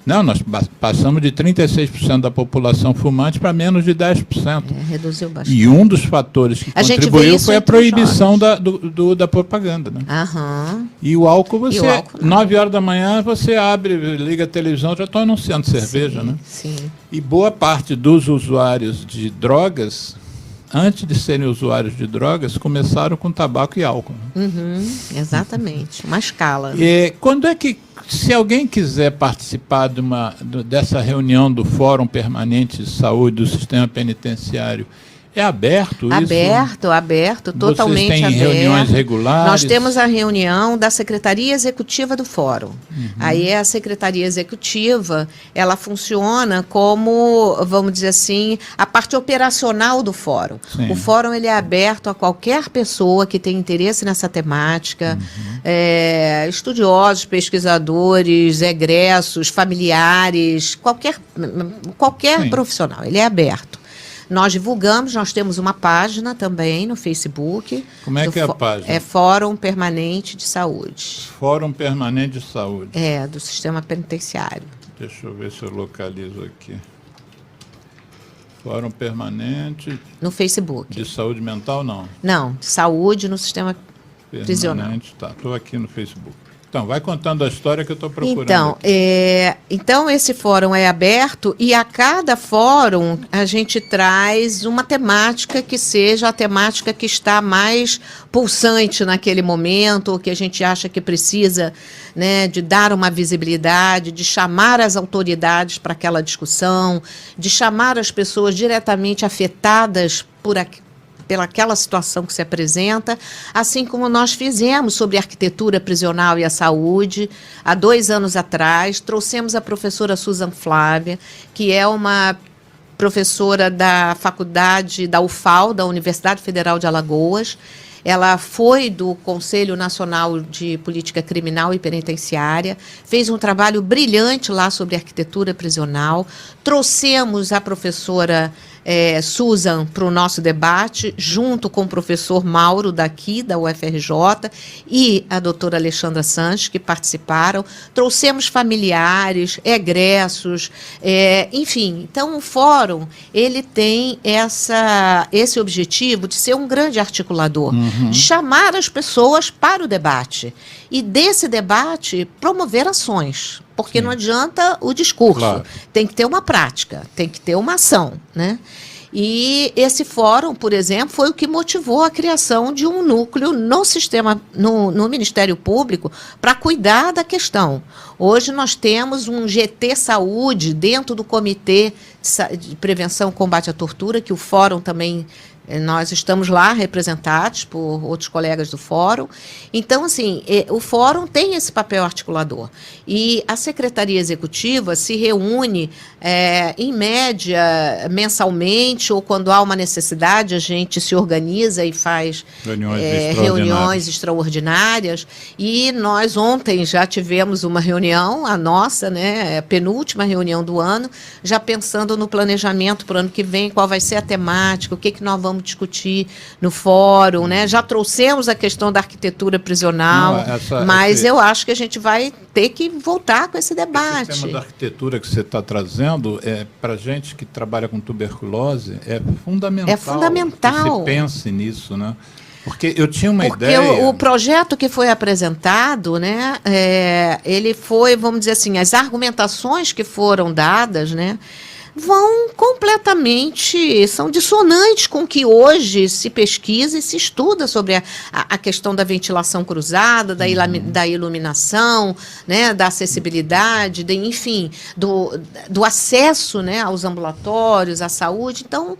Não, nós passamos de 36% da população fumante para menos de 10%. Reduziu bastante. E um dos fatores que contribuiu foi a proibição da propaganda. Né? Aham. E o álcool, 9 horas da manhã, você abre, liga a televisão, já estão anunciando cerveja. Sim, né? Sim. E boa parte dos usuários de drogas, antes de serem usuários de drogas, começaram com tabaco e álcool. Exatamente. Uma escala. Quando é que, se alguém quiser participar dessa reunião do Fórum Permanente de Saúde do Sistema Penitenciário, é aberto isso? Aberto, totalmente Vocês têm aberto. reuniões regulares? Nós temos a reunião da Secretaria Executiva do Fórum. Aí a Secretaria Executiva, ela funciona como, vamos dizer assim, a parte operacional do Fórum. Sim. O Fórum ele é aberto a qualquer pessoa que tem interesse nessa temática, estudiosos, pesquisadores, egressos, familiares, qualquer Sim. profissional, ele é aberto. Nós divulgamos, nós temos uma página também no Facebook. Como é que é a página? É Fórum Permanente de Saúde. Fórum Permanente de Saúde. Do Sistema Penitenciário. Deixa eu ver se eu localizo aqui. Fórum Permanente No Facebook. de Saúde Mental, não. Não, Saúde no Sistema Prisional. Permanente, tá. Estou aqui no Facebook. Então, vai contando a história que eu estou procurando. Então, esse fórum é aberto e a cada fórum a gente traz uma temática que seja a temática que está mais pulsante naquele momento, ou que a gente acha que precisa, né, de dar uma visibilidade, de chamar as autoridades para aquela discussão, de chamar as pessoas diretamente afetadas pelaquela situação que se apresenta, assim como nós fizemos sobre a arquitetura prisional e a saúde, há 2 anos atrás, trouxemos a professora Susan Flávia, que é uma professora da faculdade da UFAL, da Universidade Federal de Alagoas. Ela foi do Conselho Nacional de Política Criminal e Penitenciária, fez um trabalho brilhante lá sobre arquitetura prisional. Trouxemos a professora Susan para o nosso debate, junto com o professor Mauro daqui, da UFRJ, e a doutora Alexandra Sanches, que participaram. Trouxemos familiares, egressos, enfim. Então, o fórum ele tem esse objetivo de ser um grande articulador, de chamar as pessoas para o debate. E desse debate, promover ações. Porque não adianta o discurso, claro. Tem que ter uma prática, tem que ter uma ação, né? E esse fórum, por exemplo, foi o que motivou a criação de um núcleo no sistema, no Ministério Público, para cuidar da questão. Hoje nós temos um GT Saúde dentro do Comitê de Prevenção e Combate à Tortura, que o fórum também... Nós estamos lá representados por outros colegas do fórum. Então, assim, o fórum tem esse papel articulador. E a Secretaria Executiva se reúne, em média, mensalmente, ou quando há uma necessidade, a gente se organiza e faz reuniões extraordinárias. E nós ontem já tivemos uma reunião, a nossa, né, a penúltima reunião do ano, já pensando no planejamento para o ano que vem, qual vai ser a temática, o que nós vamos discutir no fórum, né? Já trouxemos a questão da arquitetura prisional, mas eu acho que a gente vai ter que voltar com esse debate. O tema da arquitetura que você está trazendo, para a gente que trabalha com tuberculose, é fundamental. É fundamental. Que se pense nisso, né? Porque eu tinha uma Porque ideia... o projeto que foi apresentado, né, ele foi, vamos dizer assim, as argumentações que foram dadas, né, vão completamente, são dissonantes com o que hoje se pesquisa e se estuda sobre a questão da ventilação cruzada, da iluminação, né, da acessibilidade, enfim, do acesso, né, aos ambulatórios, à saúde. Então,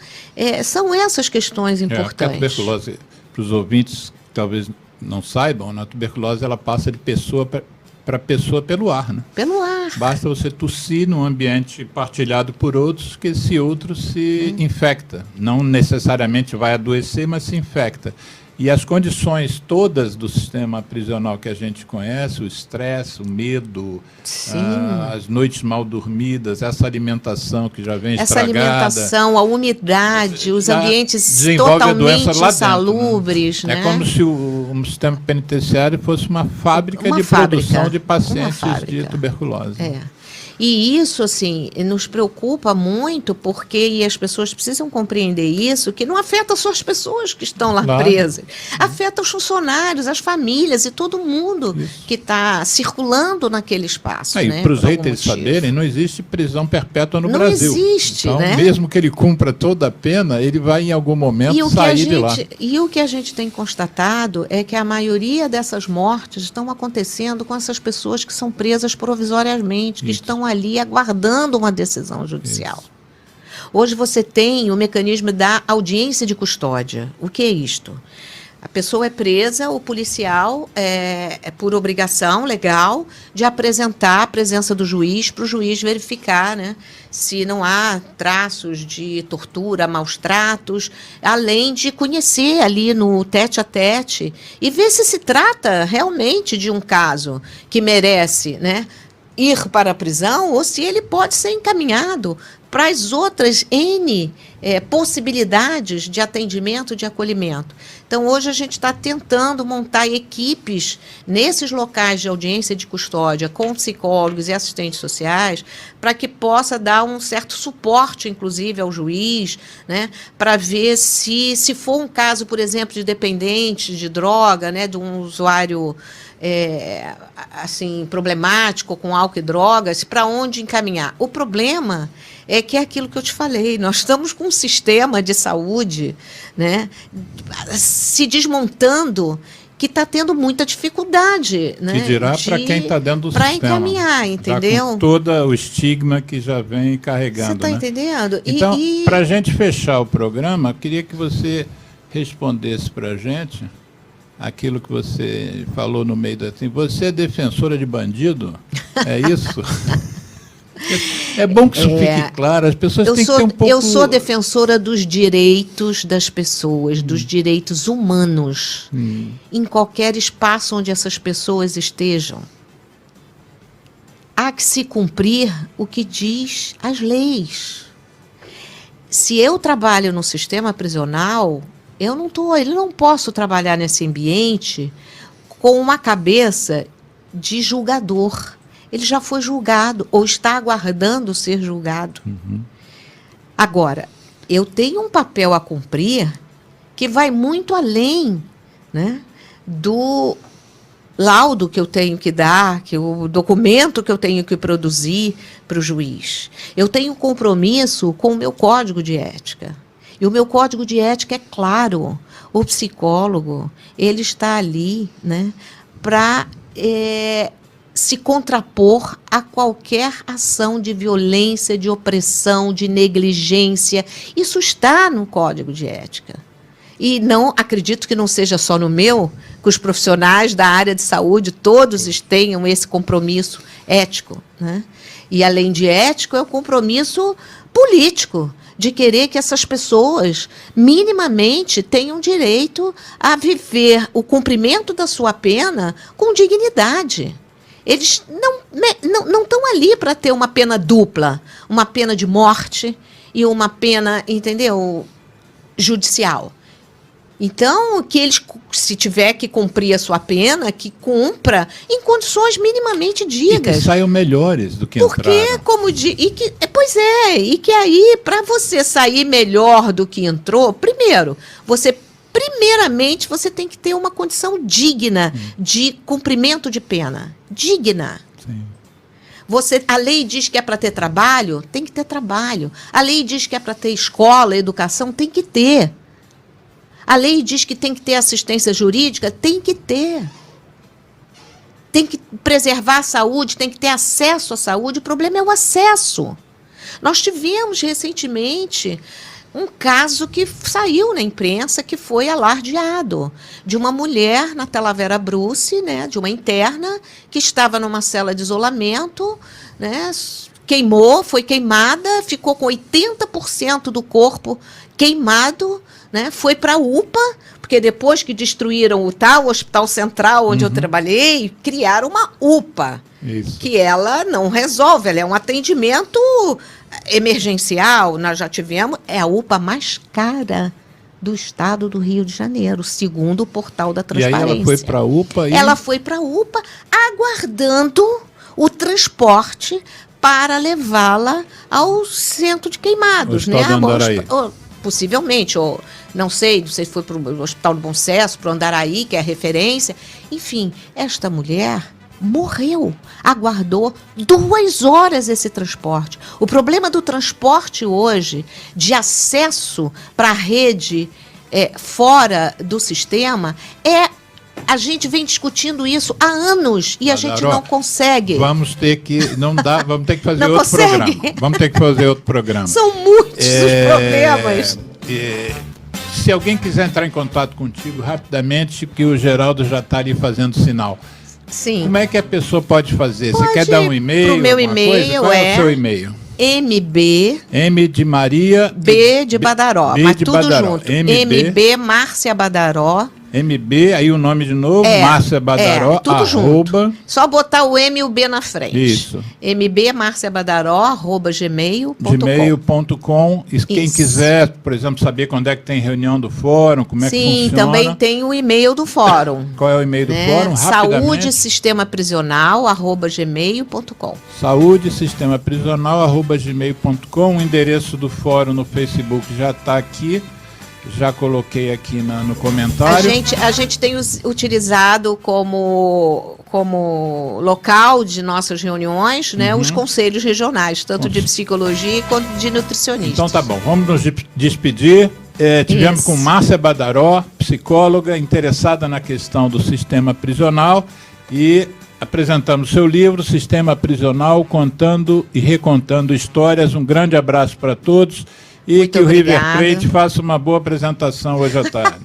são essas questões importantes. A tuberculose, para os ouvintes que talvez não saibam, a tuberculose ela passa de pessoa para pessoa pelo ar, né? Pelo ar. Basta você tossir num ambiente partilhado por outros, que esse outro se infecta. Não necessariamente vai adoecer, mas se infecta. E as condições todas do sistema prisional que a gente conhece, o estresse, o medo, as noites mal dormidas, essa alimentação que já vem estragada. Essa alimentação, a umidade, os ambientes totalmente insalubres. Né? Né? É como se o sistema penitenciário fosse uma fábrica de produção de pacientes de tuberculose. E isso, assim, nos preocupa muito, porque as pessoas precisam compreender isso, que não afeta só as pessoas que estão lá presas, afeta os funcionários, as famílias e todo mundo que está circulando naquele espaço. Né, para os haters saberem, não existe prisão perpétua no Brasil. Não existe, então, né? Mesmo que ele cumpra toda a pena, ele vai em algum momento sair de lá. E o que a gente tem constatado é que a maioria dessas mortes estão acontecendo com essas pessoas que são presas provisoriamente, que estão ali aguardando uma decisão judicial. Hoje você tem o mecanismo da audiência de custódia. O que é isto? A pessoa é presa, o policial é por obrigação legal de apresentar a presença do juiz para o juiz verificar, né, se não há traços de tortura, maus tratos, além de conhecer ali no tete-a-tete e ver se trata realmente de um caso que merece, né, ir para a prisão ou se ele pode ser encaminhado para as outras N possibilidades de atendimento, de acolhimento. Então, hoje a gente está tentando montar equipes nesses locais de audiência de custódia com psicólogos e assistentes sociais para que possa dar um certo suporte, inclusive, ao juiz, né, para ver se for um caso, por exemplo, de dependente de droga, né, de um usuário assim, problemático com álcool e drogas, para onde encaminhar. O problema é que é aquilo que eu te falei, nós estamos com um sistema de saúde, né, se desmontando, que está tendo muita dificuldade. Né, que dirá para quem está dentro do sistema. Para encaminhar, entendeu? Com todo o estigma que já vem carregando. Você está entendendo? Então, para a gente fechar o programa, eu queria que você respondesse para a gente aquilo que você falou no meio da... Assim, você é defensora de bandido? É isso? É bom que isso fique claro, as pessoas têm que ter um pouco... Eu sou defensora dos direitos das pessoas, dos direitos humanos, em qualquer espaço onde essas pessoas estejam. Há que se cumprir o que diz as leis. Se eu trabalho no sistema prisional, eu não posso trabalhar nesse ambiente com uma cabeça de julgador. Ele já foi julgado ou está aguardando ser julgado. Agora, eu tenho um papel a cumprir que vai muito além, né, do laudo que eu tenho que dar, o documento que eu tenho que produzir para o juiz. Eu tenho compromisso com o meu código de ética. E o meu código de ética é claro. O psicólogo, ele está ali, né, para se contrapor a qualquer ação de violência, de opressão, de negligência. Isso está no código de ética. E não acredito que não seja só no meu, que os profissionais da área de saúde todos tenham esse compromisso ético, né? E, além de ético, é o compromisso político, de querer que essas pessoas minimamente tenham direito a viver o cumprimento da sua pena com dignidade. Eles não estão ali para ter uma pena dupla, uma pena de morte e uma pena, entendeu, judicial. Então, que eles, se tiver que cumprir a sua pena, que cumpra em condições minimamente dignas. E que saiam melhores do que entraram. Porque, como e que aí, para você sair melhor do que entrou, primeiro, você Primeiramente, você tem que ter uma condição digna de cumprimento de pena. Digna. Sim. A lei diz que é para ter trabalho, tem que ter trabalho. A lei diz que é para ter escola, educação, tem que ter. A lei diz que tem que ter assistência jurídica, tem que ter. Tem que preservar a saúde, tem que ter acesso à saúde. O problema é o acesso. Nós tivemos recentemente um caso que saiu na imprensa, que foi alardeado, de uma mulher na Talavera Bruce, né, de uma interna, que estava numa cela de isolamento, né, foi queimada, ficou com 80% do corpo queimado, né, foi para a UPA, porque depois que destruíram o Hospital Central, onde eu trabalhei, criaram uma UPA, que ela não resolve, ela é um atendimento emergencial. Nós já tivemos, é a UPA mais cara do estado do Rio de Janeiro, segundo o portal da Transparência. E aí ela foi para a UPA? Ela foi para a UPA aguardando o transporte para levá-la ao centro de queimados, né? Possivelmente, ou não sei se foi para o Hospital do Bom Sucesso, para o Andaraí, que é a referência. Enfim, esta mulher morreu, aguardou 2 horas esse transporte. O problema do transporte hoje, de acesso para a rede fora do sistema, a gente vem discutindo isso há anos e a gente não consegue. Vamos ter que fazer outro programa. Vamos ter que fazer outro programa. São muitos os problemas. Se alguém quiser entrar em contato contigo rapidamente, que o Geraldo já está ali fazendo sinal. Sim. Como é que a pessoa pode fazer? Você quer dar um e-mail? O meu e-mail Qual é o seu e-mail? M de Maria. B de Badaró. B mas de tudo Badaró. junto. MB Márcia Badaró. MB, aí o nome de novo, Márcia Badaró, tudo junto. Só botar o M e o B na frente. Isso. MB Márcia Badaró, @gmail.com. gmail.com. E quem quiser, por exemplo, saber quando é que tem reunião do fórum, como é que funciona. Sim, também tem o e-mail do fórum. Qual é o e-mail do fórum? Saúde Sistema Prisional, @gmail.com. Saúde Sistema Prisional, @gmail.com. O endereço do fórum no Facebook já está aqui. Já coloquei aqui no comentário. A gente tem utilizado como local de nossas reuniões, né, os conselhos regionais, tanto de psicologia quanto de nutricionistas. Então tá bom, vamos nos despedir. Tivemos com Márcia Badaró, psicóloga interessada na questão do sistema prisional, e apresentamos seu livro, Sistema Prisional, contando e recontando histórias. Um grande abraço para todos. E muito que obrigada. O River Plate faça uma boa apresentação hoje à tarde.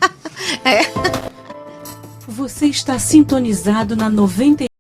Você está sintonizado na 90.